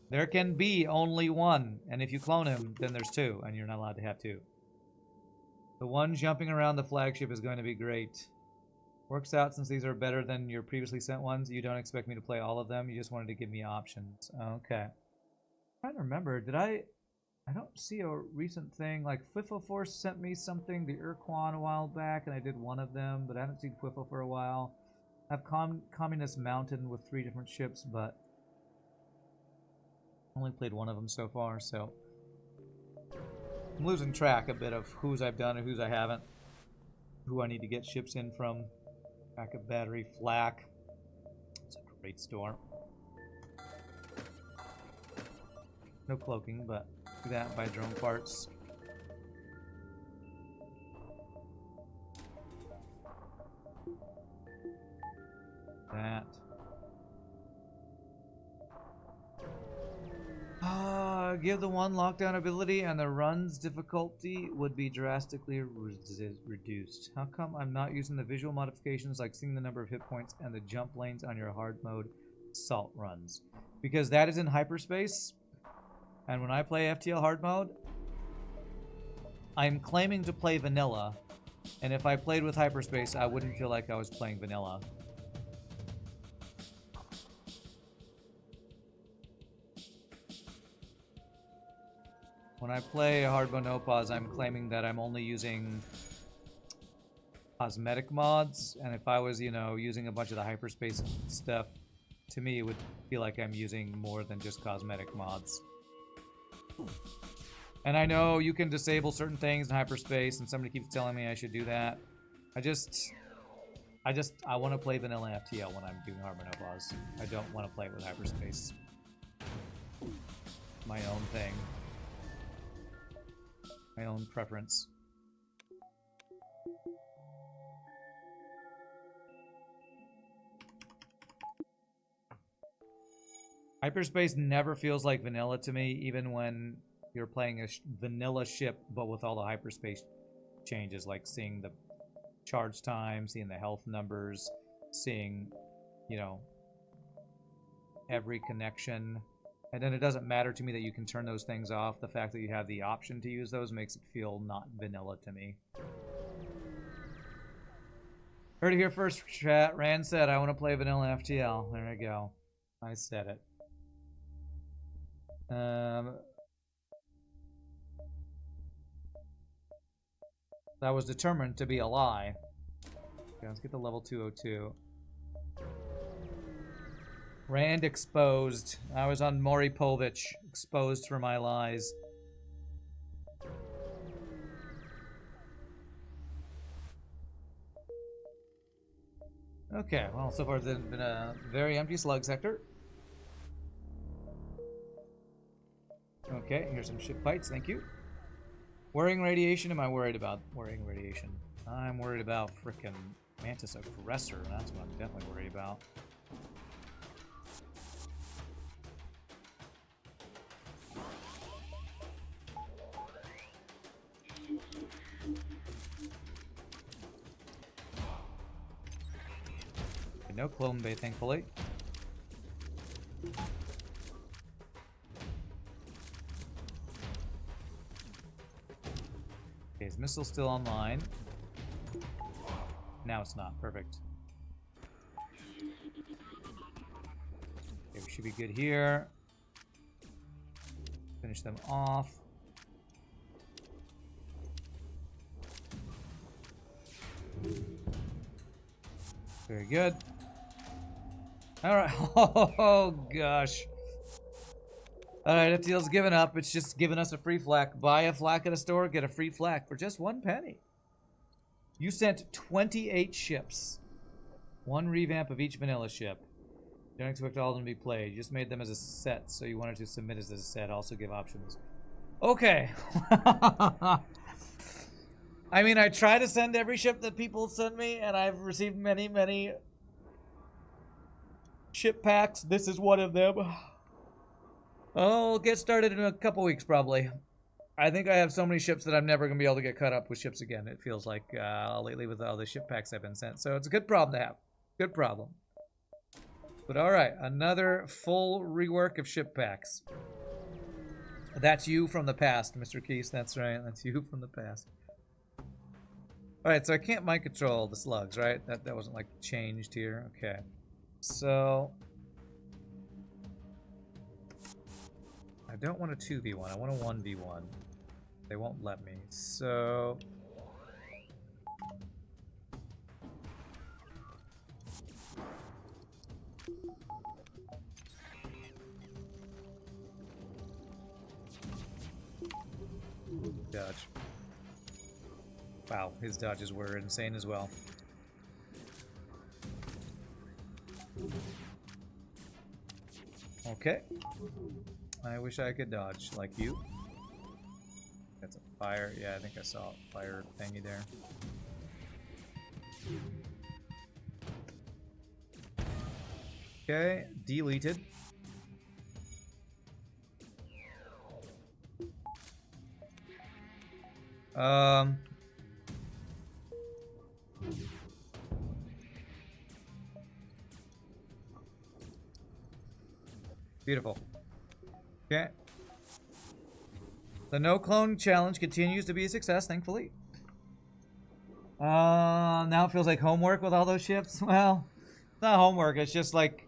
There can be only one, and if you clone him, then there's two, and you're not allowed to have two. The one jumping around the flagship is going to be great. Works out since these are better than your previously sent ones. You don't expect me to play all of them, you just wanted to give me options. Okay. I'm trying to remember, did I don't see a recent thing, like Fifo Force sent me something, the Urquan a while back, and I did one of them, but I haven't seen Fifo for a while. I have Communist Mountain with 3 different ships, but only played one of them so far, so I'm losing track a bit of whose I've done and whose I haven't. Who I need to get ships in from. Backup battery, flak. It's a great store. No cloaking, but do that, buy drone parts. That. Give the one lockdown ability and the run's difficulty would be drastically reduced. How come I'm not using the visual modifications like seeing the number of hit points and the jump lanes on your hard mode salt runs? Because that is in hyperspace, and when I play FTL hard mode, I'm claiming to play vanilla, and if I played with hyperspace, I wouldn't feel like I was playing vanilla. When I play hard mode no pause, I'm claiming that I'm only using cosmetic mods, and if I was, you know, using a bunch of the hyperspace stuff, to me it would feel like I'm using more than just cosmetic mods. And I know you can disable certain things in hyperspace, and somebody keeps telling me I should do that. I want to play vanilla FTL when I'm doing hard mode no pause. I don't want to play it with hyperspace. My own thing. My own preference. Hyperspace never feels like vanilla to me, even when you're playing a vanilla ship, but with all the hyperspace changes, like seeing the charge time, seeing the health numbers, seeing, you know, every connection. And then it doesn't matter to me that you can turn those things off. The fact that you have the option to use those makes it feel not vanilla to me. Heard it here first, chat. Rand said, I want to play vanilla FTL. There we go. I said it. That was determined to be a lie. Okay, let's get to level 202. Rand exposed. I was on Maury Povich, exposed for my lies. Okay, well, so far it's been a very empty slug sector. Okay, here's some ship fights, thank you. Worrying radiation, am I worried about worrying radiation? I'm worried about frickin' Mantis aggressor, that's what I'm definitely worried about. Okay, no clone bay, thankfully. Okay, his missile's still online. Now it's not. Perfect. Okay, we should be good here. Finish them off. Very good. Alright. Oh, gosh. Alright, FTL's given up. It's just giving us a free flak. Buy a flak at a store, get a free flak for just 1 penny. You sent 28 ships. 1 revamp of each vanilla ship. You don't expect all of them to be played. You just made them as a set, so you wanted to submit as a set. Also give options. Okay. I mean, I try to send every ship that people send me, and I've received many, many ship packs. This is one of them. I'll get started in a couple weeks, probably. I think I have so many ships that I'm never going to be able to get caught up with ships again. It feels like lately with all the ship packs I've been sent. So it's a good problem to have. Good problem. But alright, another full rework of ship packs. That's you from the past, Mr. Kheese. That's right. That's you from the past. Alright, so I can't mind control the slugs, right? That wasn't like changed here. Okay. So I don't want a 2v1. I want a 1v1. They won't let me. So dodge. Wow, his dodges were insane as well. Okay. I wish I could dodge like you. That's a fire. Yeah, I think I saw a fire thingy there. Okay, deleted. Beautiful. Okay. The no clone challenge continues to be a success, thankfully. Now it feels like homework with all those ships. Well, it's not homework. It's just like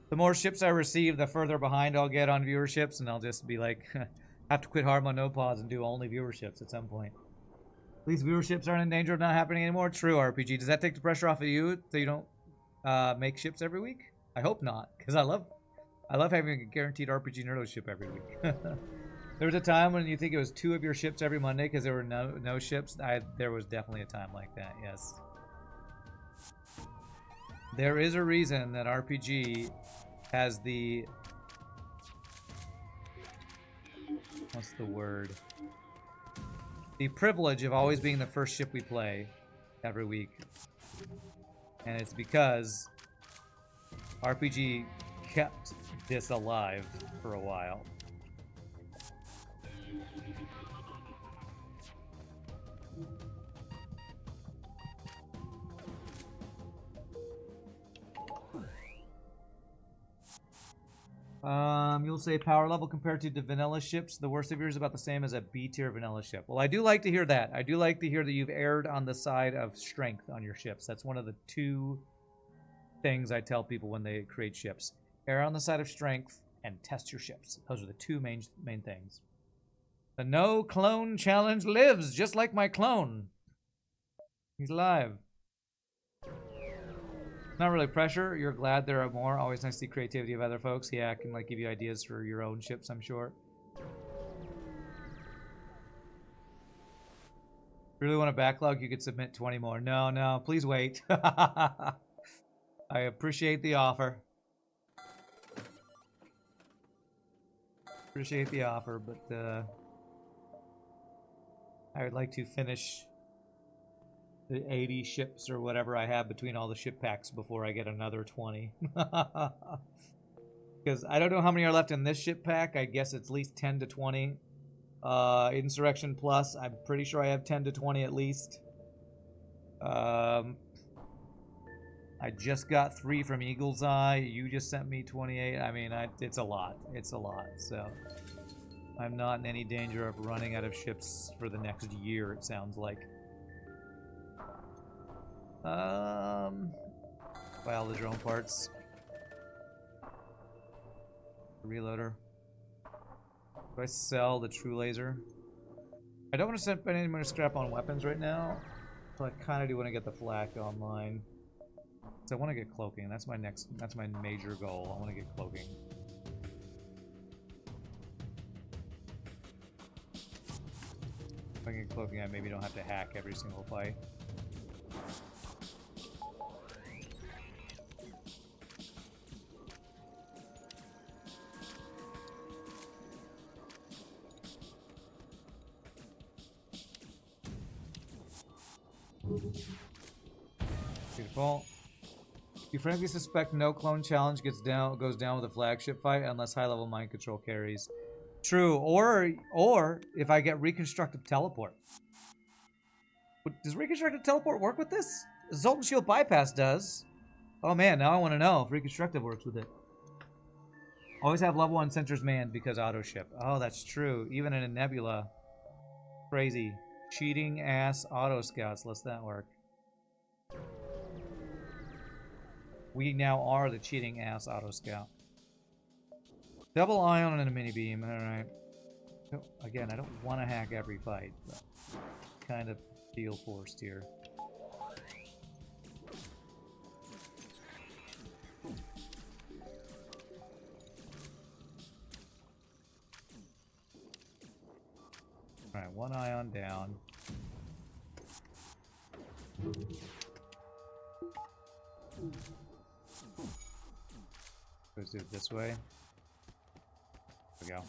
the more ships I receive, the further behind I'll get on viewerships, and I'll just be like, have to quit hard on no pause and do only viewerships at some point. At least viewerships aren't in danger of not happening anymore. True, RPG. Does that take the pressure off of you so you don't make ships every week? I hope not, because I love having a guaranteed RPG Nerdo ship every week. There was a time when you think it was 2 of your ships every Monday because there were no ships. There was definitely a time like that, yes. There is a reason that RPG has the... What's the word? The privilege of always being the first ship we play every week. And it's because RPG kept this alive for a while. You'll say power level compared to the vanilla ships. The worst of yours is about the same as a B tier vanilla ship. Well, I do like to hear that. I do like to hear that you've erred on the side of strength on your ships. That's one of the 2 things I tell people when they create ships. Err on the side of strength and test your ships. Those are the 2 main things. The no clone challenge lives, just like my clone. He's alive. Not really pressure. You're glad there are more. Always nice to see creativity of other folks. Yeah, I can like give you ideas for your own ships, I'm sure. Really want a backlog? You could submit 20 more. No, please wait. I appreciate the offer. Appreciate the offer, but I would like to finish the 80 ships or whatever I have between all the ship packs before I get another 20. Because I don't know how many are left in this ship pack. I guess it's at least 10 to 20. Insurrection Plus, I'm pretty sure I have 10 to 20 at least. I just got 3 from Eagle's Eye. You just sent me 28. I mean, it's a lot. It's a lot. So I'm not in any danger of running out of ships for the next year, it sounds like. Buy all the drone parts. Reloader. Do I sell the true laser? I don't want to spend any more scrap on weapons right now, but I kind of do want to get the flak online. So I want to get cloaking. That's my major goal. I want to get cloaking. If I get cloaking, I maybe don't have to hack every single fight. Beautiful. You frankly suspect no clone challenge goes down with a flagship fight unless high-level mind control carries. True, or if I get reconstructive teleport. Does reconstructive teleport work with this? Zoltan Shield bypass does. Oh man, now I want to know if reconstructive works with it. Always have level 1 sensors manned because auto ship. Oh, that's true. Even in a nebula. Crazy. Cheating ass auto scouts. Let's that work. We now are the cheating ass auto scout. Double ion and a mini beam. Alright. So, again, I don't want to hack every fight, but kind of feel forced here. Alright, 1 ion down. Let's do it this way. There we go.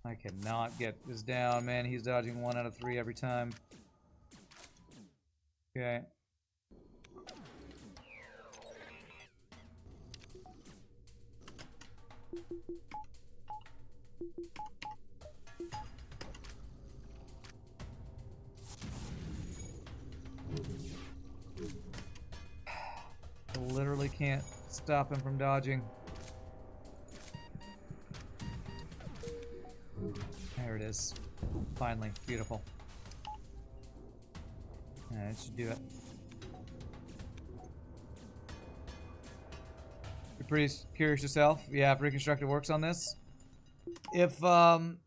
I cannot get this down, man. He's dodging 1 out of 3 every time. Okay. I literally can't stop him from dodging. There it is. Finally. Beautiful. That should do it. You're pretty curious yourself? Yeah, if Reconstructed works on this. If, Zoltan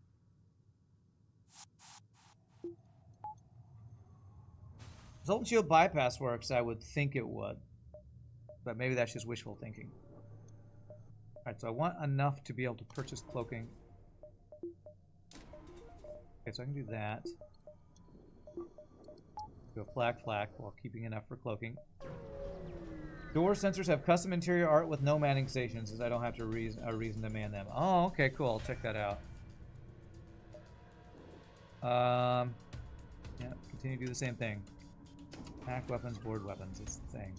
Shield bypass works, I would think it would. But maybe that's just wishful thinking. Alright, so I want enough to be able to purchase cloaking. Okay, so I can do that. Do a flak while keeping enough for cloaking. Door sensors have custom interior art with no manning stations, as I don't have to a reason to man them. Oh, okay, cool. I'll check that out. Yeah, continue to do the same thing. Hack weapons, board weapons. It's the thing.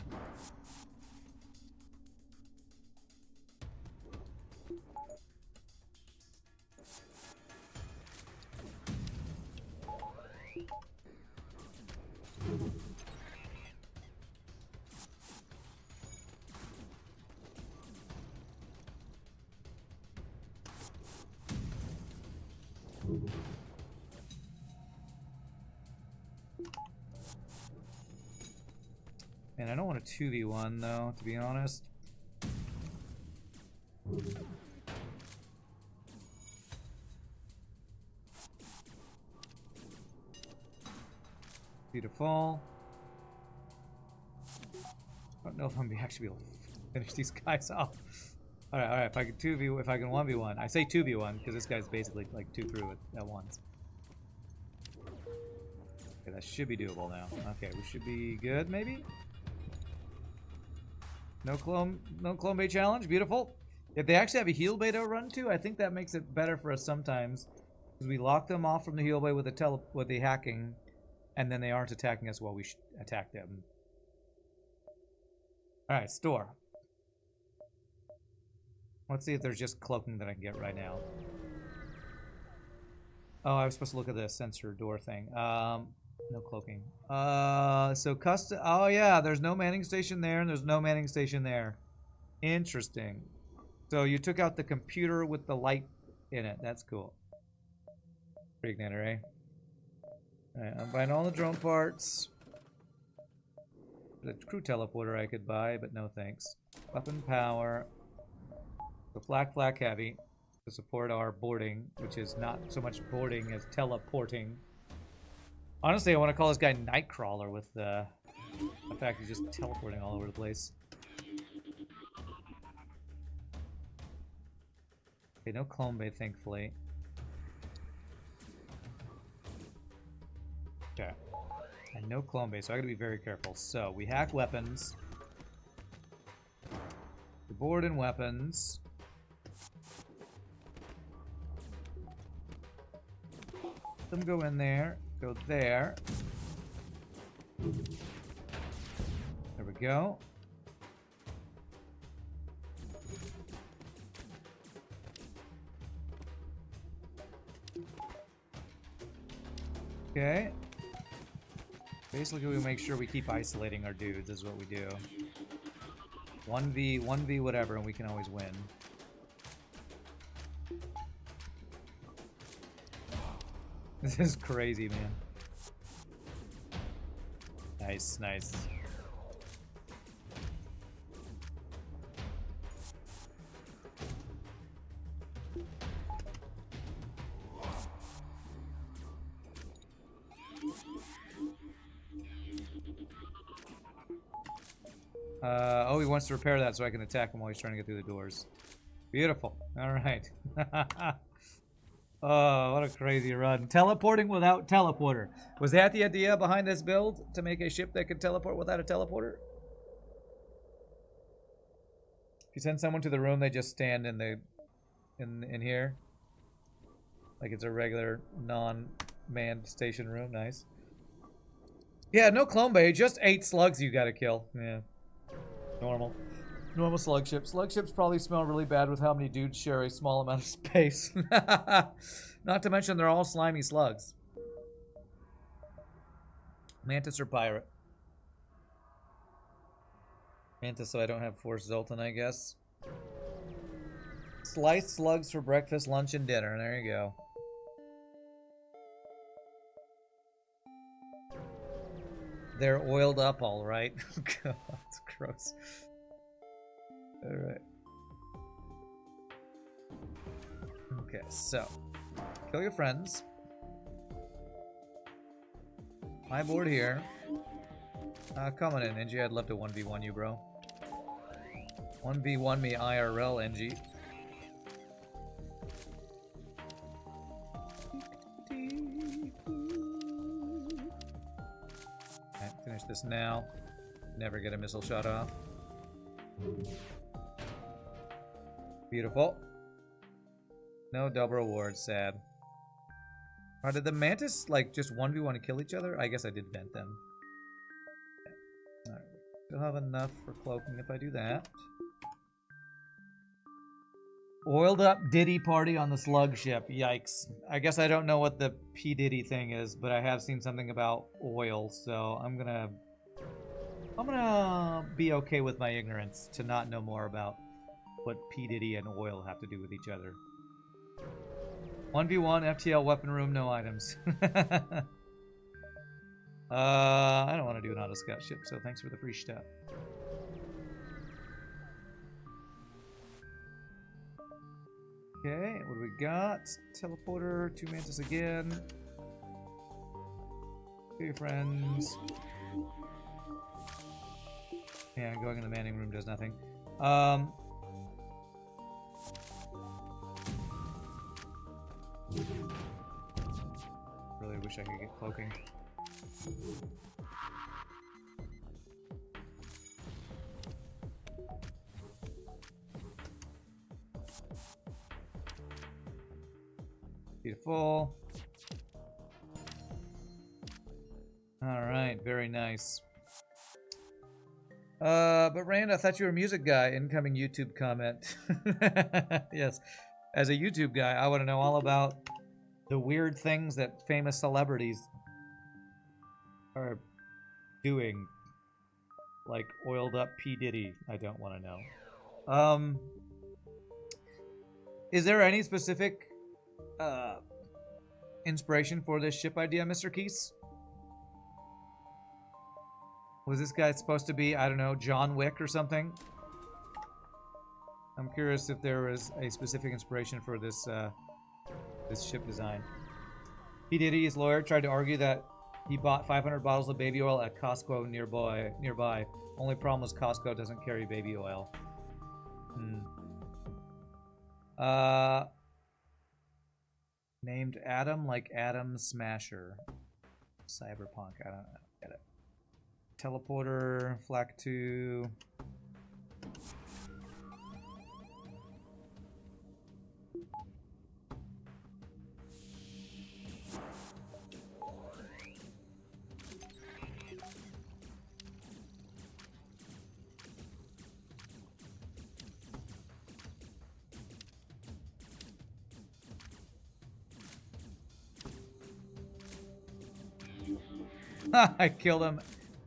And I don't want a 2v1 though, to be honest. Beautiful. I don't know if I'm actually able to finish these guys off. Alright, if I can 1v1. I say 2v1 because this guy's basically like 2 through it at once. Okay, that should be doable now. Okay, we should be good maybe? No clone bait challenge, beautiful. If they actually have a heal bait to run to, I think that makes it better for us sometimes. Because we locked them off from the healway with the hacking, and then they aren't attacking us while we attack them. Alright, store. Let's see if there's just cloaking that I can get right now. Oh, I was supposed to look at the sensor door thing. No cloaking. So custom. Oh yeah, there's no manning station there, and there's no manning station there. Interesting. So you took out the computer with the light in it. That's cool. Reigniter, eh? Alright, I'm buying all the drone parts. The crew teleporter I could buy, but no thanks. Weapon power. The flak heavy to support our boarding, which is not so much boarding as teleporting. Honestly, I want to call this guy Nightcrawler with the fact he's just teleporting all over the place. Okay, no clone bay, thankfully. Okay. And no clone bay, so I gotta be very careful. So, we hack weapons. We board in weapons. Let them go in there. Go there. There we go. Okay. Basically, we make sure we keep isolating our dudes, is what we do. 1v whatever, and we can always win. This is crazy, man. Nice, nice. Oh, he wants to repair that so I can attack him while he's trying to get through the doors. Beautiful. All right. Oh, what a crazy run. Teleporting without teleporter. Was that the idea behind this build? To make a ship that could teleport without a teleporter? If you send someone to the room, they just stand in the in here. Like it's a regular non-manned station room. Nice. Yeah, no clone bay, just 8 slugs you gotta kill. Yeah. Normal. Normal slug ship. Slug ships probably smell really bad with how many dudes share a small amount of space. Not to mention they're all slimy slugs. Mantis or pirate? Mantis, so I don't have Force Zoltan, I guess. Sliced slugs for breakfast, lunch, and dinner. There you go. They're oiled up all right. God, that's gross. Alright. Okay, so. Kill your friends. My board here. Coming in, NG. I'd love to 1v1 you, bro. 1v1 me IRL, NG. Okay, finish this now. Never get a missile shot off. Beautiful. No double rewards, sad. Or did the Mantis, like, just 1v1 kill each other? I guess I did vent them. Okay. Alright. Still have enough for cloaking if I do that. Oiled up Diddy party on the slug ship. Yikes. I guess I don't know what the P. Diddy thing is, but I have seen something about oil, so I'm gonna be okay with my ignorance to not know more about what P. Diddy and oil have to do with each other. 1v1, FTL weapon room, no items. I don't want to do an auto scout ship, so thanks for the free stuff. Okay, what do we got? Teleporter, 2 Mantis again. Two your friends. Yeah, going in the manning room does nothing. Really wish I could get cloaking. Beautiful. Alright, very nice. But Rand, I thought you were a music guy. Incoming YouTube comment. Yes. As a YouTube guy, I want to know all about the weird things that famous celebrities are doing. Like oiled up P. Diddy. I don't want to know. Is there any specific inspiration for this ship idea, Mr. Kheese? Was this guy supposed to be, I don't know, John Wick or something? I'm curious if there was a specific inspiration for this this ship design. P. Diddy's lawyer tried to argue that he bought 500 bottles of baby oil at Costco nearby. Only problem was Costco doesn't carry baby oil. Named Adam like Adam Smasher. Cyberpunk, I don't get it. Teleporter, Flak 2. I killed him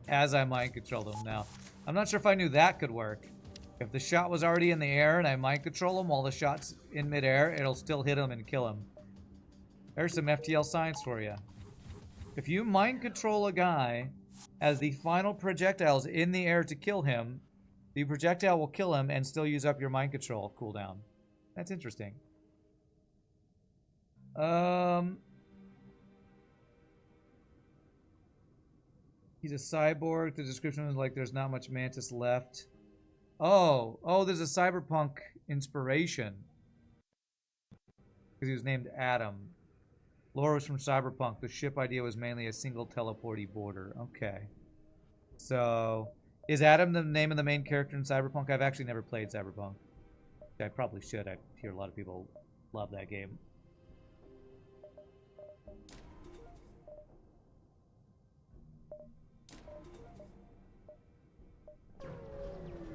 as I mind controlled him. Now, I'm not sure if I knew that could work. If the shot was already in the air and I mind control him while the shot's in midair, it'll still hit him and kill him. There's some FTL science for you. If you mind control a guy as the final projectile is in the air to kill him, the projectile will kill him and still use up your mind control cooldown. That's interesting. He's a cyborg. The description is like there's not much Mantis left. Oh, there's a cyberpunk inspiration. Because he was named Adam. Lore was from Cyberpunk. The ship idea was mainly a single teleporty border. Okay. So, is Adam the name of the main character in Cyberpunk? I've actually never played Cyberpunk. I probably should. I hear a lot of people love that game.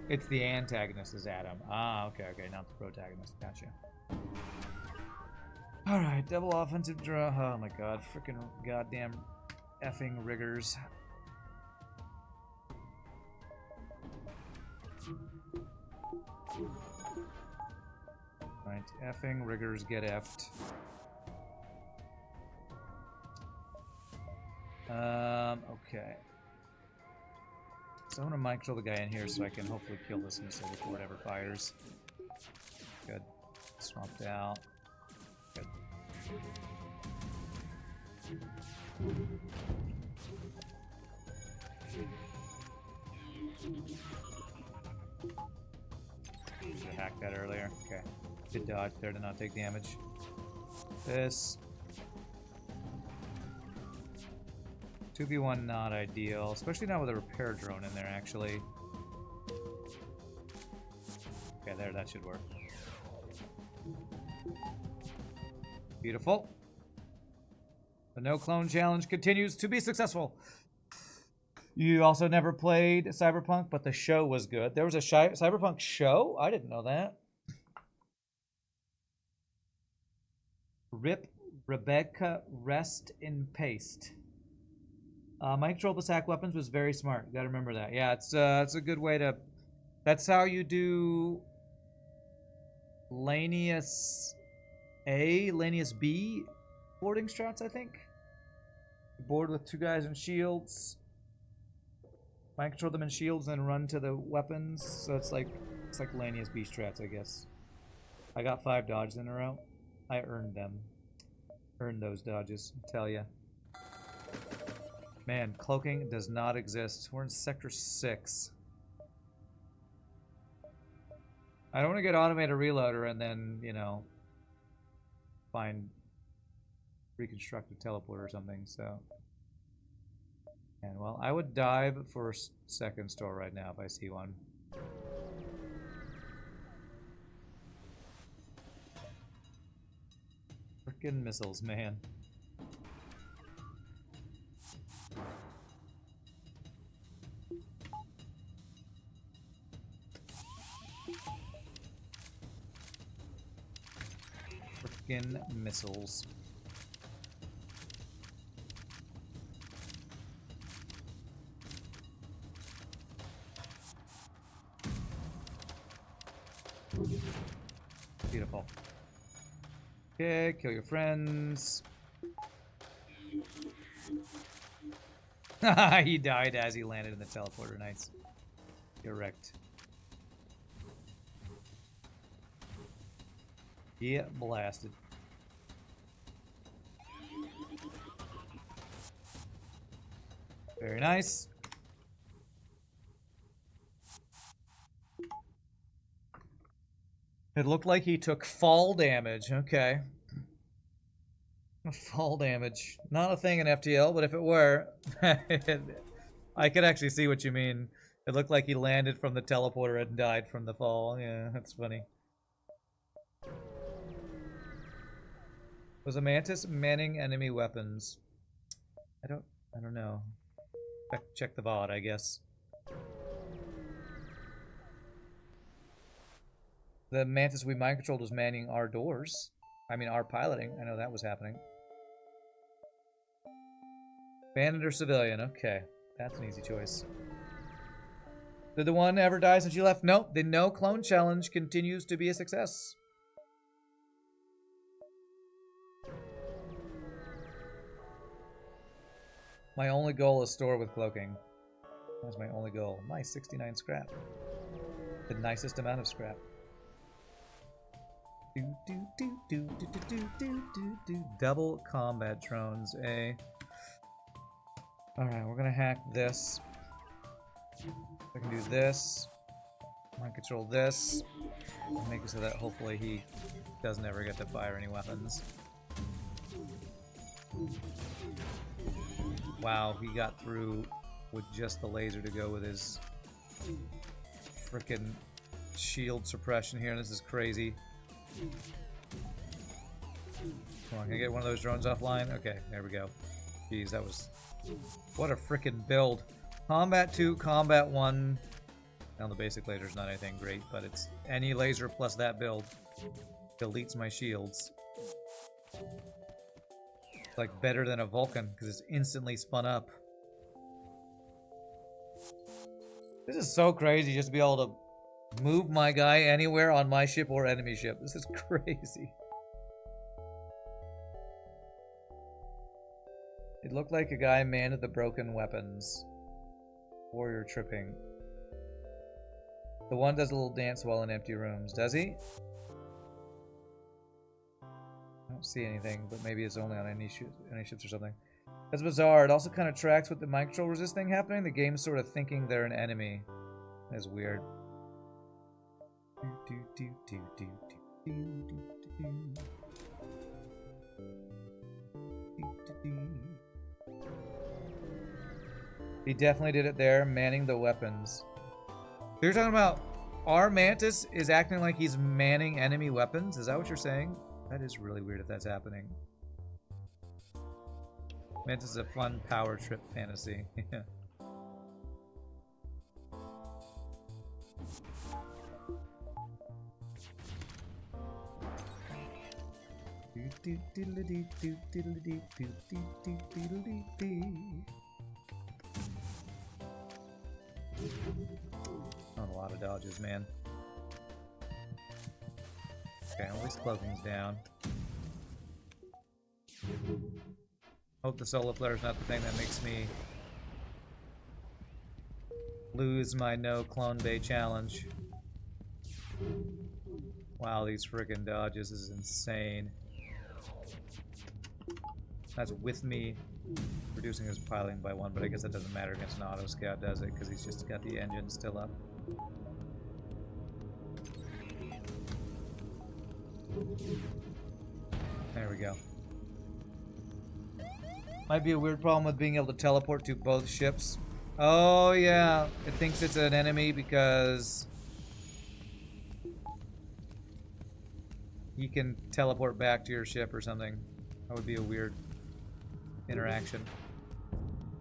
It's the antagonist is Adam. Ah, okay, not the protagonist. Gotcha. Alright, double offensive draw. Oh my god, freaking goddamn effing riggers. Right, effing riggers get effed. Okay. So I'm gonna mind control the guy in here so I can hopefully kill this missile before it ever fires. Good. Swamped out. Good. Should have hacked that earlier. Okay. Good dodge there to not take damage. This. 2v1 not ideal, especially not with a repair drone in there, actually. Okay, there, that should work. Beautiful. The no clone challenge continues to be successful. You also never played Cyberpunk, but the show was good. There was a Cyberpunk show? I didn't know that. Rip Rebecca, rest in paste. Mind control of attack weapons was very smart. You gotta remember that. Yeah, it's a good way to... That's how you do... Lanius A, Lanius B boarding strats, I think. Board with 2 guys in shields. Mind control them in shields, then run to the weapons. So it's like Lanius B strats, I guess. I got 5 dodges in a row. I earned them. Earned those dodges, I tell ya. Man, cloaking does not exist. We're in Sector 6. I don't want to get automated reloader and then, you know, find reconstructed teleport or something, so. And, well, I would dive for a second store right now if I see one. Frickin' missiles, man. Frickin' missiles. Beautiful. Okay, kill your friends. He died as he landed in the teleporter. Nice. You're wrecked. Yeah, blasted. Very nice. It looked like he took fall damage. Okay. Fall damage. Not a thing in FTL, but if it were, I could actually see what you mean. It looked like he landed from the teleporter and died from the fall. Yeah, that's funny. Was a Mantis manning enemy weapons? I don't know. Check the VOD, I guess. The Mantis we mind controlled was manning our doors. I mean, our piloting. I know that was happening. Bandit or civilian? Okay, that's an easy choice. Did the one ever die since you left? Nope. The no clone challenge continues to be a success. My only goal is store with cloaking. That's my only goal. My 69 scrap. The nicest amount of scrap. Double combat drones, eh? Alright, we're gonna hack this. I can do this. Mind control this. Make it so that hopefully he doesn't ever get to fire any weapons. Wow, he got through with just the laser to go with his frickin' shield suppression here. This is crazy. Come on, can I get one of those drones offline? Okay, there we go. Jeez, that was... What a frickin' build. Combat 2, Combat 1. Now the basic laser's not anything great, but it's any laser plus that build deletes my shields. It's like better than a Vulcan, because it's instantly spun up. This is so crazy just to be able to move my guy anywhere on my ship or enemy ship. This is crazy. It looked like a guy manned the broken weapons. Warrior tripping. The one does a little dance while in empty rooms. Does he? I don't see anything, but maybe it's only on any ships or something. That's bizarre. It also kind of tracks with the mind control resist thing happening. The game's sort of thinking they're an enemy. That's weird. He definitely did it there, manning the weapons. So you're talking about our Mantis is acting like he's manning enemy weapons? Is that what you're saying? That is really weird if that's happening. Mantis is a fun power trip fantasy. Yeah. Not a lot of dodges, man. Okay, at least cloaking's down. Hope the solo flare's not the thing that makes me lose my no clone bay challenge. Wow, these friggin' dodges is insane. That's with me reducing his piloting by 1, but I guess that doesn't matter against an auto scout, does it? Because he's just got the engine still up. There we go. Might be a weird problem with being able to teleport to both ships. Oh yeah, it thinks it's an enemy because he can teleport back to your ship or something. That would be a weird interaction.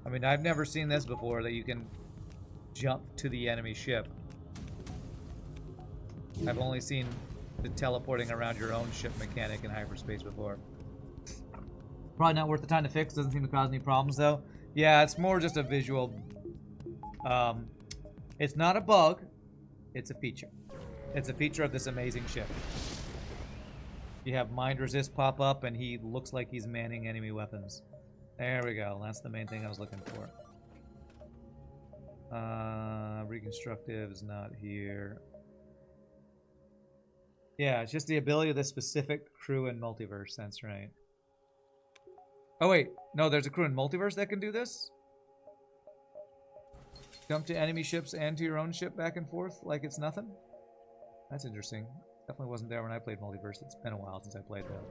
I mean, I've never seen this before, that you can jump to the enemy ship. I've only seen the teleporting around your own ship mechanic in hyperspace before. Probably not worth the time to fix. Doesn't seem to cause any problems, though. Yeah, it's more just a visual... it's not a bug. It's a feature. It's a feature of this amazing ship. You have Mind Resist pop up, and he looks like he's manning enemy weapons. There we go. That's the main thing I was looking for. Reconstructive is not here. Yeah, it's just the ability of this specific crew in Multiverse. That's right. Oh, wait. No, there's a crew in Multiverse that can do this? Jump to enemy ships and to your own ship back and forth like it's nothing? That's interesting. Definitely wasn't there when I played Multiverse. It's been a while since I played that.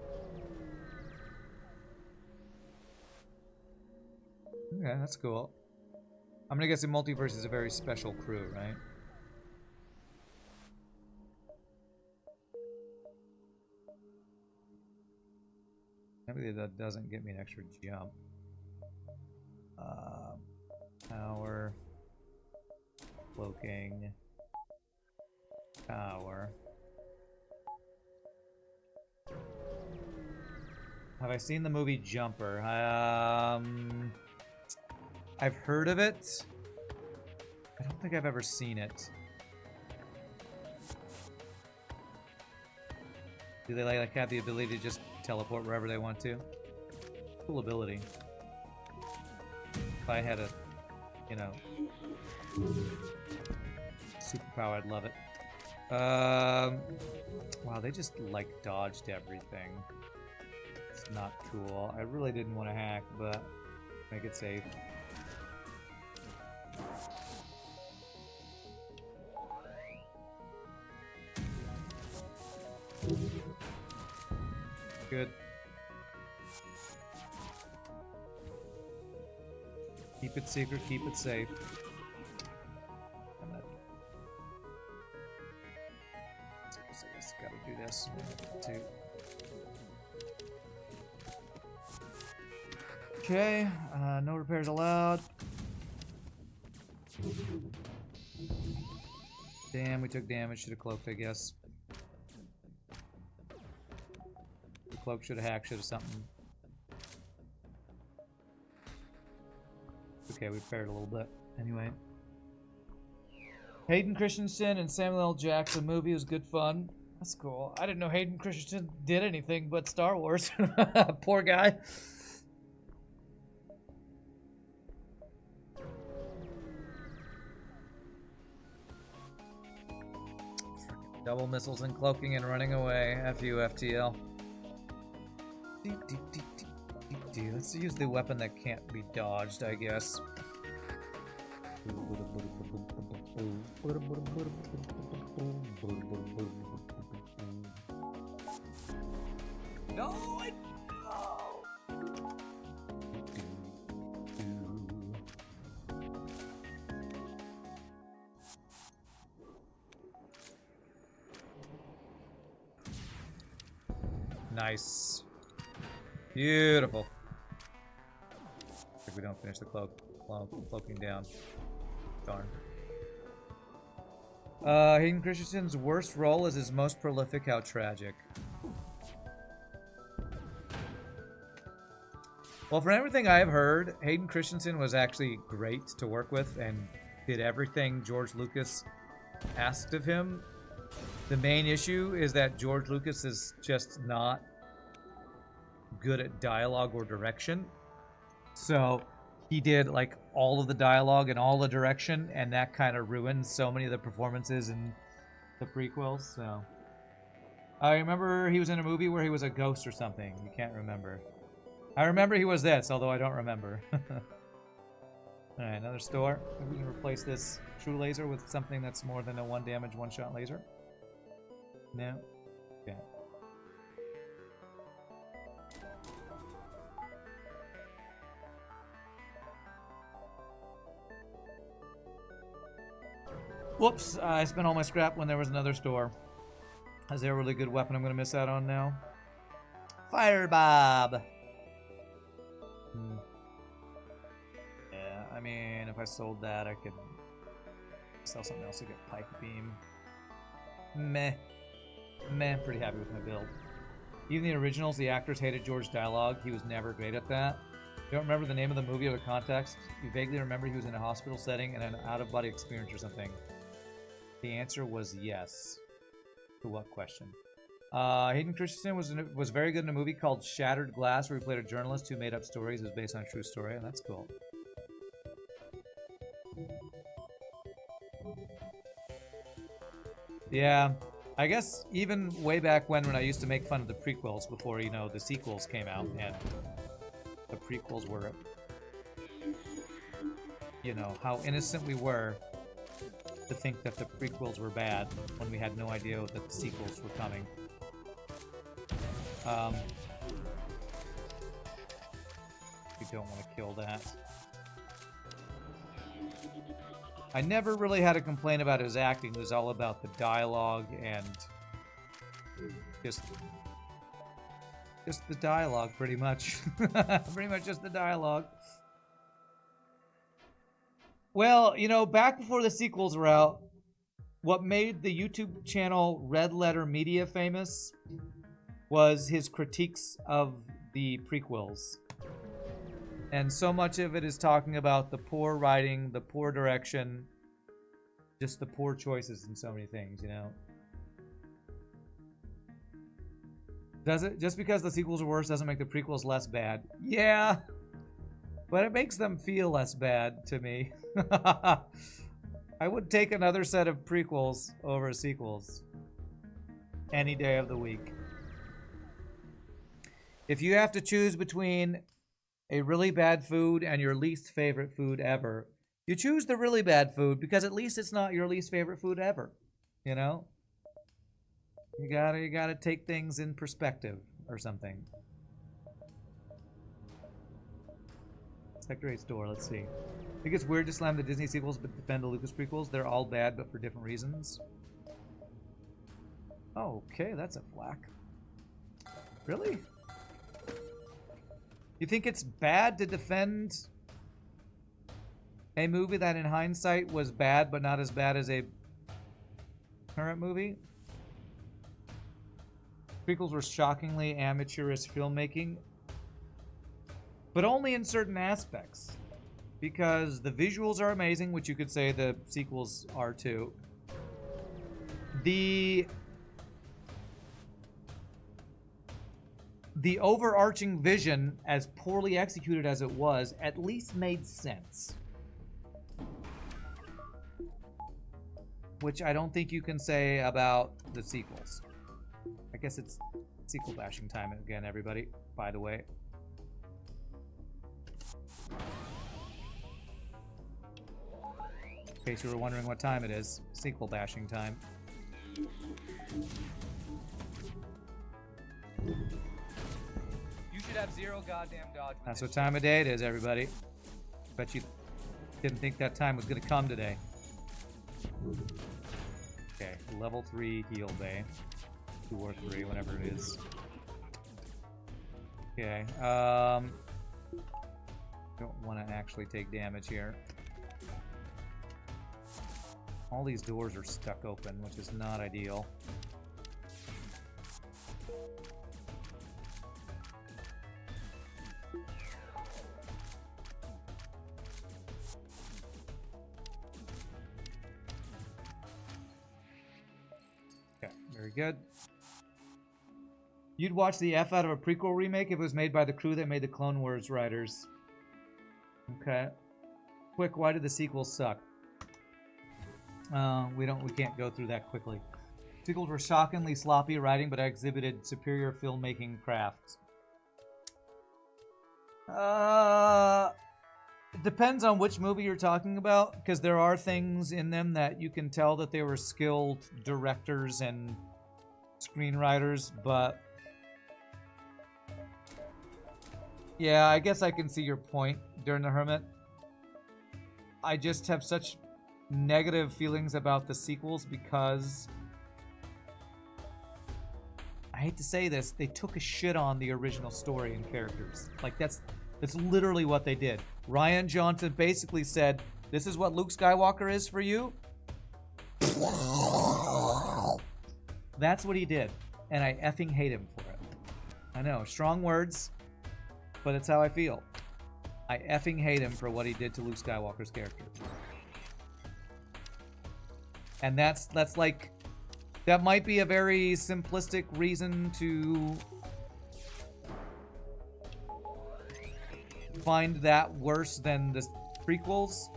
Okay, that's cool. I'm gonna guess the Multiverse is a very special crew, right? Maybe that doesn't get me an extra jump. Power. Cloaking. Power. Have I seen the movie Jumper? I've heard of it. I don't think I've ever seen it. Do they like have the ability to just teleport wherever they want to? Cool ability. If I had a, you know, superpower, I'd love it. Wow, they just like dodged everything. It's not cool. I really didn't want to hack, but make it safe. Good. Keep it secret, keep it safe. I guess gotta do this. Too. Okay, no repairs allowed. Damn, we took damage. Should have cloaked, I guess. The cloak should have hacked, should have something. Okay, we paired a little bit. Anyway. Hayden Christensen and Samuel L. Jackson movie was good fun. That's cool. I didn't know Hayden Christensen did anything but Star Wars. Poor guy. Double missiles and cloaking and running away. F you, FTL. Let's use the weapon that can't be dodged, I guess. No, Nice. Beautiful. If we don't finish the cloaking down. Darn. Hayden Christensen's worst role is his most prolific. How tragic. Well, from everything I've heard, Hayden Christensen was actually great to work with and did everything George Lucas asked of him. The main issue is that George Lucas is just not good at dialogue or direction. So he did like all of the dialogue and all the direction, and that kind of ruined so many of the performances in the prequels. So I remember he was in a movie where he was a ghost or something. You can't remember. I remember he was this, although I don't remember. Alright, another store. Maybe we can replace this true laser with something that's more than a 1 damage, 1-shot laser. No? Okay. Whoops, I spent all my scrap when there was another store. Is there a really good weapon I'm going to miss out on now? Fire Bob! Yeah, I mean, if I sold that, I could sell something else to get Pike Beam. Meh. Meh, pretty happy with my build. Even the originals, the actors hated George's dialogue. He was never great at that. You don't remember the name of the movie or the context? You vaguely remember he was in a hospital setting and an out-of-body experience or something. The answer was yes. To what question? Hayden Christensen was very good in a movie called Shattered Glass, where he played a journalist who made up stories. It was based on a true story, and that's cool. Yeah, I guess even way back when I used to make fun of the prequels before, you know, the sequels came out, and the prequels were, you know, how innocent we were to think that the prequels were bad when we had no idea that the sequels were coming. We don't want to kill that. I never really had a complaint about his acting. It was all about the dialogue and just the dialogue, pretty much. Pretty much just the dialogue. Well, you know, back before the sequels were out, what made the YouTube channel Red Letter Media famous was his critiques of the prequels. And so much of it is talking about the poor writing, the poor direction, just the poor choices in so many things, you know? Does it? Just because the sequels are worse doesn't make the prequels less bad. Yeah, but it makes them feel less bad to me. I would take another set of prequels over sequels any day of the week. If you have to choose between a really bad food and your least favorite food ever, you choose the really bad food because at least it's not your least favorite food ever, you know? You gotta take things in perspective or something. Sector 8's door, let's see. I think it's weird to slam the Disney sequels but defend the Lucas prequels. They're all bad but for different reasons. Oh, okay, that's a flack. Really? You think it's bad to defend a movie that in hindsight was bad but not as bad as a current movie? Prequels were shockingly amateurish filmmaking, but only in certain aspects. Because the visuals are amazing, which you could say the sequels are too. The overarching vision, as poorly executed as it was, at least made sense. Which I don't think you can say about the sequels. I guess it's sequel bashing time again, everybody, by the way. In case you were wondering what time it is, sequel bashing time. You should have zero goddamn dodge. That's what time of day it is, everybody. Bet you didn't think that time was going to come today. Okay, level 3 heal bay. 2 or 3, whatever it is. Okay, don't want to actually take damage here. All these doors are stuck open, which is not ideal. Okay, very good. You'd watch the F out of a prequel remake if it was made by the crew that made the Clone Wars writers. Okay. Quick, why did the sequels suck? We can't go through that quickly. Sequels were shockingly sloppy writing, but exhibited superior filmmaking crafts. It depends on which movie you're talking about, because there are things in them that you can tell that they were skilled directors and screenwriters, but yeah, I guess I can see your point, During the Hermit. I just have such negative feelings about the sequels because I hate to say this, they took a shit on the original story and characters. Like, that's literally what they did. Rian Johnson basically said, this is what Luke Skywalker is for you? That's what he did. And I effing hate him for it. I know, strong words, but it's how I feel. I effing hate him for what he did to Luke Skywalker's character. And that's like, that might be a very simplistic reason to find that worse than the prequels,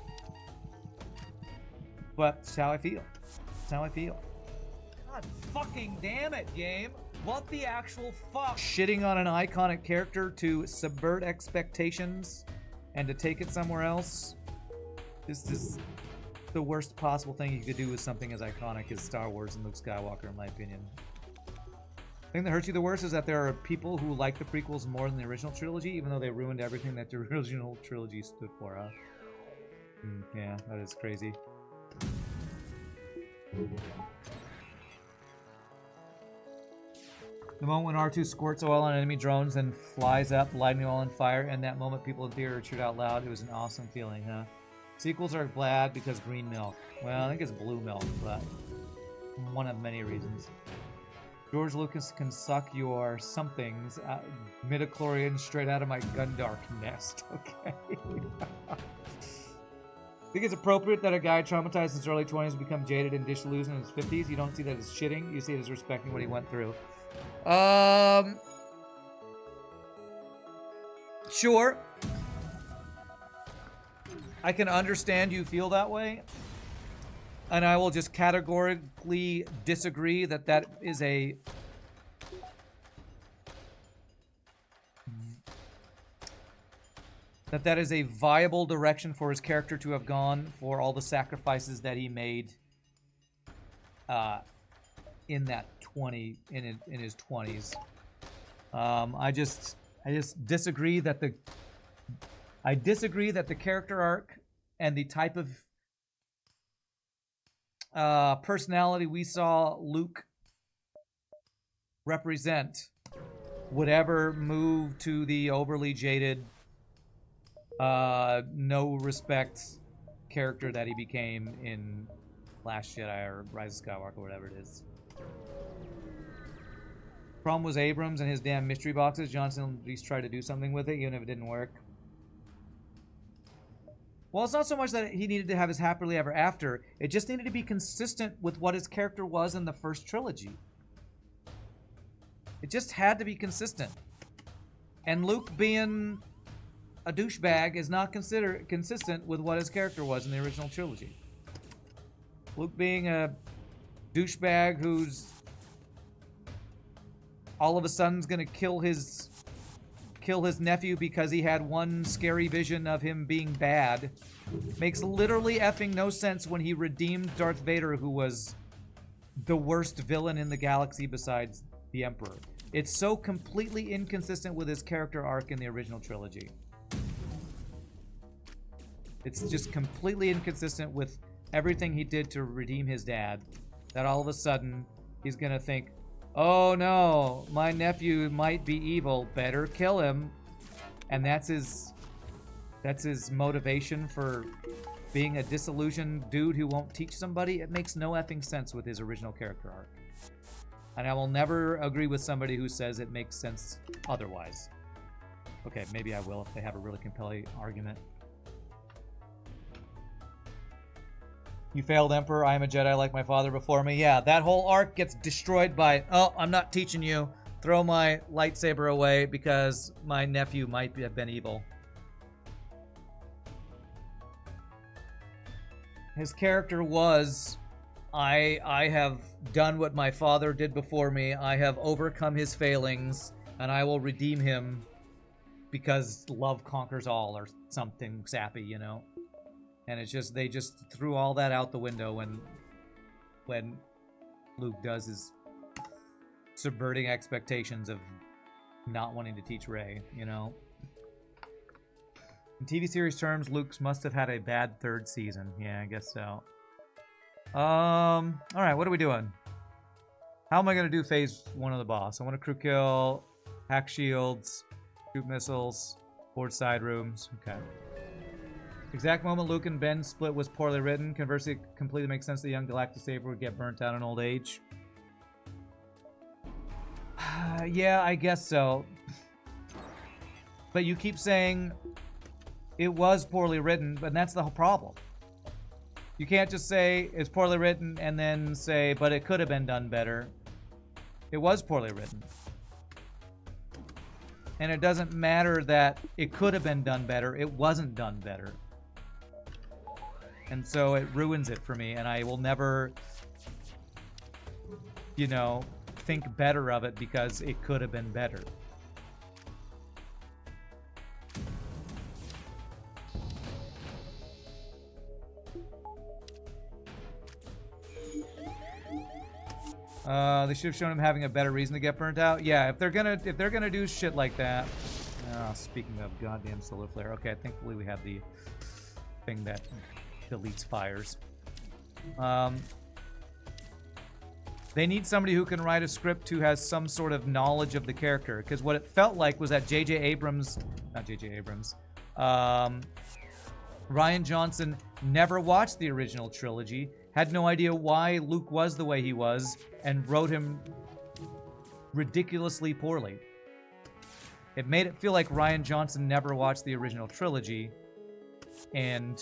but it's how I feel. It's how I feel. God fucking damn it, game. What the actual fuck? Shitting on an iconic character to subvert expectations and to take it somewhere else. This is the worst possible thing you could do with something as iconic as Star Wars and Luke Skywalker, in my opinion. The thing that hurts you the worst is that there are people who like the prequels more than the original trilogy, even though they ruined everything that the original trilogy stood for, huh? Yeah, that is crazy. The moment when R2 squirts oil on enemy drones and flies up, lighting them all on fire, and that moment people in theater cheered out loud. It was an awesome feeling, huh? Sequels are bad because green milk. Well, I think it's blue milk, but one of many reasons. George Lucas can suck your somethings midichlorians straight out of my Gundark nest. Okay. I think it's appropriate that a guy traumatized in his early 20s become jaded and disillusioned in his 50s. You don't see that as shitting. You see it as respecting what he went through. Sure. I can understand you feel that way. And I will just categorically disagree that that is a... that is a viable direction for his character to have gone for all the sacrifices that he made in that in his 20s. I just disagree that the character arc and the type of personality we saw Luke represent would ever move to the overly jaded, no respect character that he became in Last Jedi or Rise of Skywalker, whatever it is. Problem was Abrams and his damn mystery boxes. Johnson at least tried to do something with it, even if it didn't work. Well, it's not so much that he needed to have his happily ever after. It just needed to be consistent with what his character was in the first trilogy. It just had to be consistent. And Luke being a douchebag is not consistent with what his character was in the original trilogy. Luke being a douchebag who's all of a sudden gonna kill his nephew because he had one scary vision of him being bad makes literally effing no sense when he redeemed Darth Vader, who was the worst villain in the galaxy besides the Emperor. It's so completely inconsistent with his character arc in the original trilogy. It's just completely inconsistent with everything he did to redeem his dad, that all of a sudden he's gonna think, oh no, my nephew might be evil, better kill him. And that's his motivation for being a disillusioned dude who won't teach somebody. It makes no effing sense with his original character arc. And I will never agree with somebody who says it makes sense otherwise. Okay, maybe I will if they have a really compelling argument. You failed Emperor, I am a Jedi like my father before me. Yeah, that whole arc gets destroyed by, oh, I'm not teaching you. Throw my lightsaber away because my nephew might have been evil. His character was, I have done what my father did before me. I have overcome his failings, and I will redeem him because love conquers all, or something sappy, you know? And it's just, they just threw all that out the window when Luke does his subverting expectations of not wanting to teach Rey, you know? In TV series terms, Luke must have had a bad third season. Yeah, I guess so. Alright, what are we doing? How am I going to do phase 1 of the boss? I want to crew kill, hack shields, shoot missiles, board side rooms. Okay. Exact moment Luke and Ben split was poorly written. Conversely, it completely makes sense the young Galactic Saber would get burnt out in old age. Yeah, I guess so. But you keep saying it was poorly written, but that's the whole problem. You can't just say it's poorly written and then say, but it could have been done better. It was poorly written. And it doesn't matter that it could have been done better. It wasn't done better. And so it ruins it for me, and I will never, you know, think better of it because it could have been better. They should have shown him having a better reason to get burnt out. Yeah, if they're gonna do shit like that. Speaking of goddamn solar flare. Okay, thankfully we have the thing that deletes fires. They need somebody who can write a script who has some sort of knowledge of the character. Because what it felt like was that Ryan Johnson never watched the original trilogy, had no idea why Luke was the way he was, and wrote him ridiculously poorly. It made it feel like Ryan Johnson never watched the original trilogy and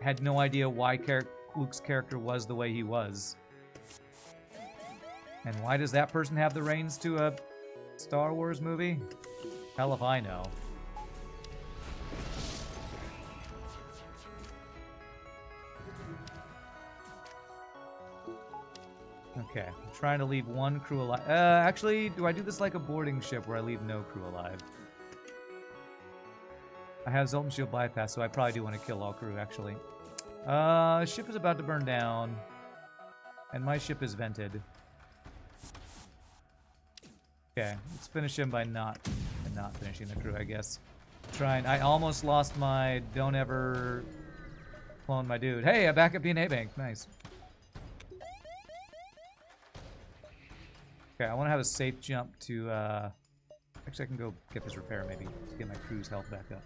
had no idea why Luke's character was the way he was. And why does that person have the reins to a Star Wars movie? Hell if I know. Okay, I'm trying to leave one crew alive. Actually, do I do this like a boarding ship where I leave no crew alive? I have Zoltan Shield bypass, so I probably do want to kill all crew, actually. Ship is about to burn down. And my ship is vented. Okay, let's finish him by not finishing the crew, I guess. I almost lost my don't ever clone my dude. Hey, I'm back at B&A Bank. Nice. Okay, I want to have a safe jump to, actually I can go get this repair maybe, to get my crew's health back up.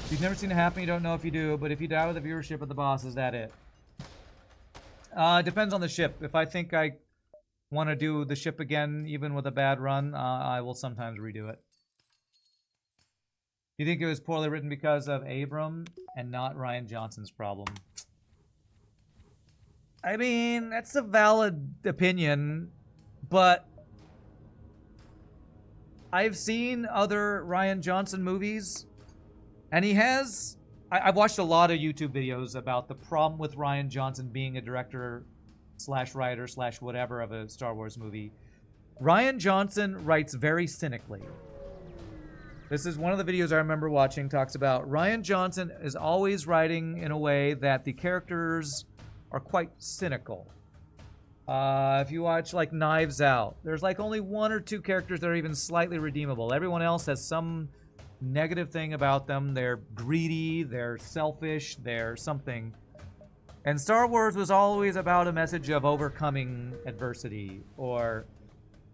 If you've never seen it happen, you don't know if you do, but if you die with the viewership of the boss, is that it? Depends on the ship. If I think I want to do the ship again, even with a bad run, I will sometimes redo it. You think it was poorly written because of Abram and not Ryan Johnson's problem? I mean, that's a valid opinion, but I've seen other Ryan Johnson movies, and he has... I've watched a lot of YouTube videos about the problem with Ryan Johnson being a director slash writer slash whatever of a Star Wars movie. Ryan Johnson writes very cynically. This is one of the videos I remember watching, talks about Ryan Johnson is always writing in a way that the characters are quite cynical. If you watch like Knives Out, there's like only one or two characters that are even slightly redeemable. Everyone else has some negative thing about them. They're greedy, they're selfish, they're something. And Star Wars was always about a message of overcoming adversity or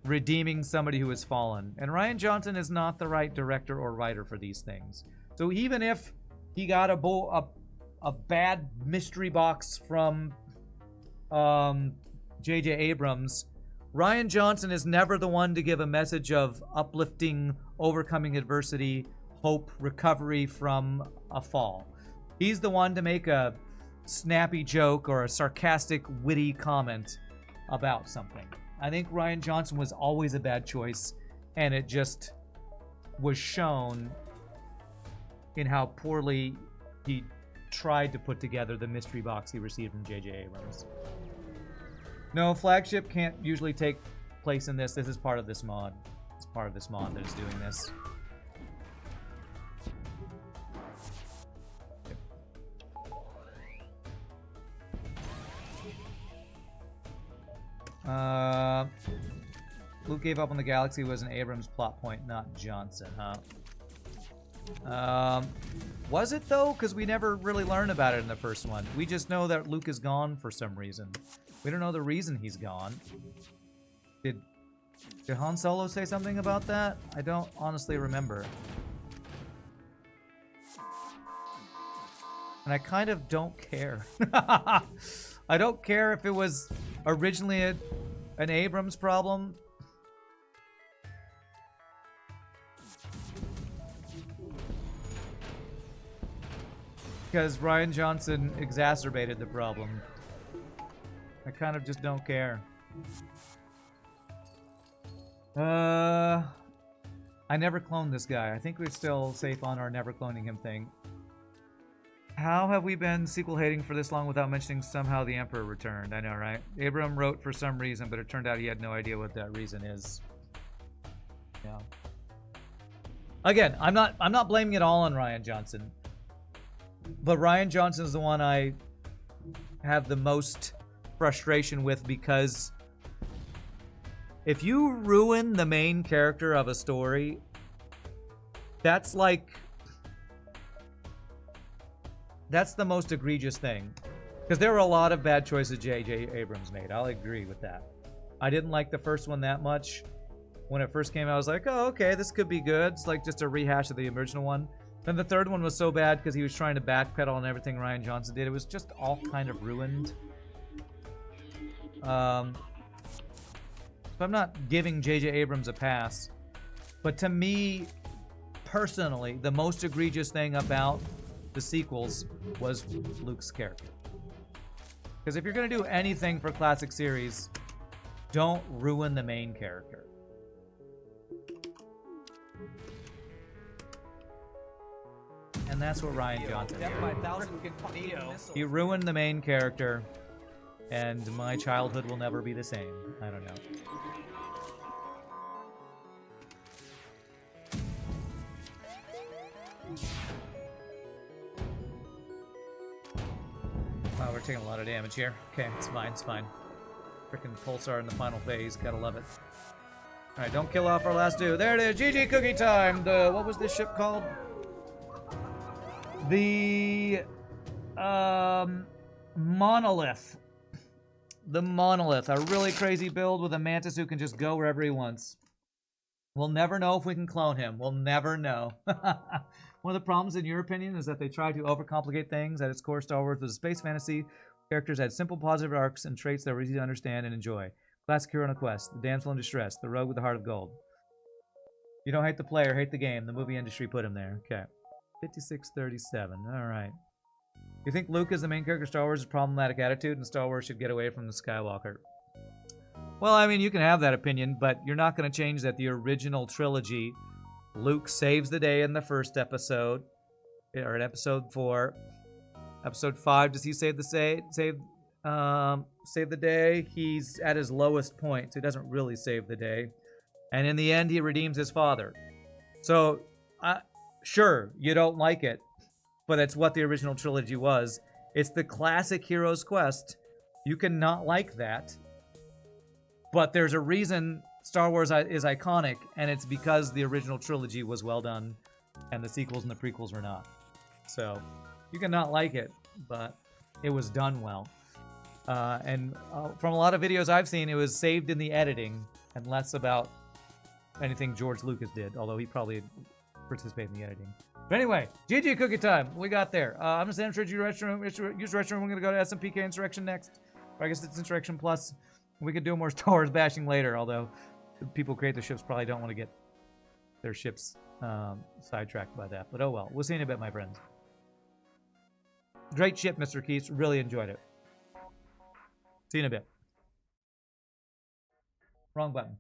redeeming somebody who has fallen. And Ryan Johnson is not the right director or writer for these things. So even if he got a bad mystery box from J.J. Abrams, Ryan Johnson is never the one to give a message of uplifting, overcoming adversity, hope, recovery from a fall. He's the one to make a snappy joke or a sarcastic, witty comment about something. I think Ryan Johnson was always a bad choice, and it just was shown in how poorly he tried to put together the mystery box he received from J.J. Abrams. No, flagship can't usually take place in this. This is part of this mod. It's part of this mod that is doing this. Luke gave up on the galaxy was an Abrams plot point, not Johnson, huh? Was it though? Because we never really learned about it in the first one. We just know that Luke is gone for some reason. We don't know the reason he's gone. Did Han Solo say something about that? I don't honestly remember. And I kind of don't care. I don't care if it was originally an Abrams problem. Because Rian Johnson exacerbated the problem. I kind of just don't care. I never cloned this guy. I think we're still safe on our never cloning him thing. How have we been sequel hating for this long without mentioning somehow the Emperor returned? I know, right? Abram wrote for some reason, but it turned out he had no idea what that reason is. Yeah. Again, I'm not blaming it all on Rian Johnson. But Rian Johnson is the one I have the most frustration with, because if you ruin the main character of a story, that's like... that's the most egregious thing. Because there were a lot of bad choices J.J. Abrams made. I'll agree with that. I didn't like the first one that much. When it first came out, I was like, oh, okay, this could be good. It's like just a rehash of the original one. Then the third one was so bad because he was trying to backpedal on everything Rian Johnson did. It was just all kind of ruined. So I'm not giving J.J. Abrams a pass. But to me, personally, the most egregious thing about the sequels was Luke's character. Because if you're going to do anything for classic series, don't ruin the main character. And that's what Rian Johnson did. He ruined the main character, and my childhood will never be the same. I don't know. Wow, we're taking a lot of damage here. Okay, it's fine, it's fine. Frickin' Pulsar in the final phase, gotta love it. Alright, don't kill off our last dude. There it is, GG cookie time! What was this ship called? The... Monolith. The Monolith. A really crazy build with a Mantis who can just go wherever he wants. We'll never know if we can clone him. We'll never know. One of the problems, in your opinion, is that they try to overcomplicate things. At its core, Star Wars was a space fantasy. Characters had simple positive arcs and traits that were easy to understand and enjoy. Classic hero on a quest. The damsel in distress. The rogue with the heart of gold. You don't hate the player, hate the game. The movie industry put him there. Okay. 5637. Alright. You think Luke is the main character of Star Wars' problematic attitude and Star Wars should get away from the Skywalker? Well, I mean, you can have that opinion, but you're not going to change that the original trilogy, Luke saves the day in the first episode, or in episode 4. Episode 5, does he save the day? He's at his lowest point, so he doesn't really save the day. And in the end, he redeems his father. So, sure, you don't like it, but it's what the original trilogy was. It's the classic hero's quest. You cannot like that. But there's a reason Star Wars is iconic, and it's because the original trilogy was well done, and the sequels and the prequels were not. So, you can not like it, but it was done well. And from a lot of videos I've seen, it was saved in the editing, and less about anything George Lucas did, although he probably participated in the editing. But anyway, GG cookie time. We got there. I'm just going to use restroom. We're going to go to SMPK Insurrection next. Or I guess it's Insurrection Plus. We could do more Star Wars bashing later, although the people who create the ships probably don't want to get their ships sidetracked by that. But oh well. We'll see you in a bit, my friends. Great ship, Mr. Kheese. Really enjoyed it. See you in a bit. Wrong button.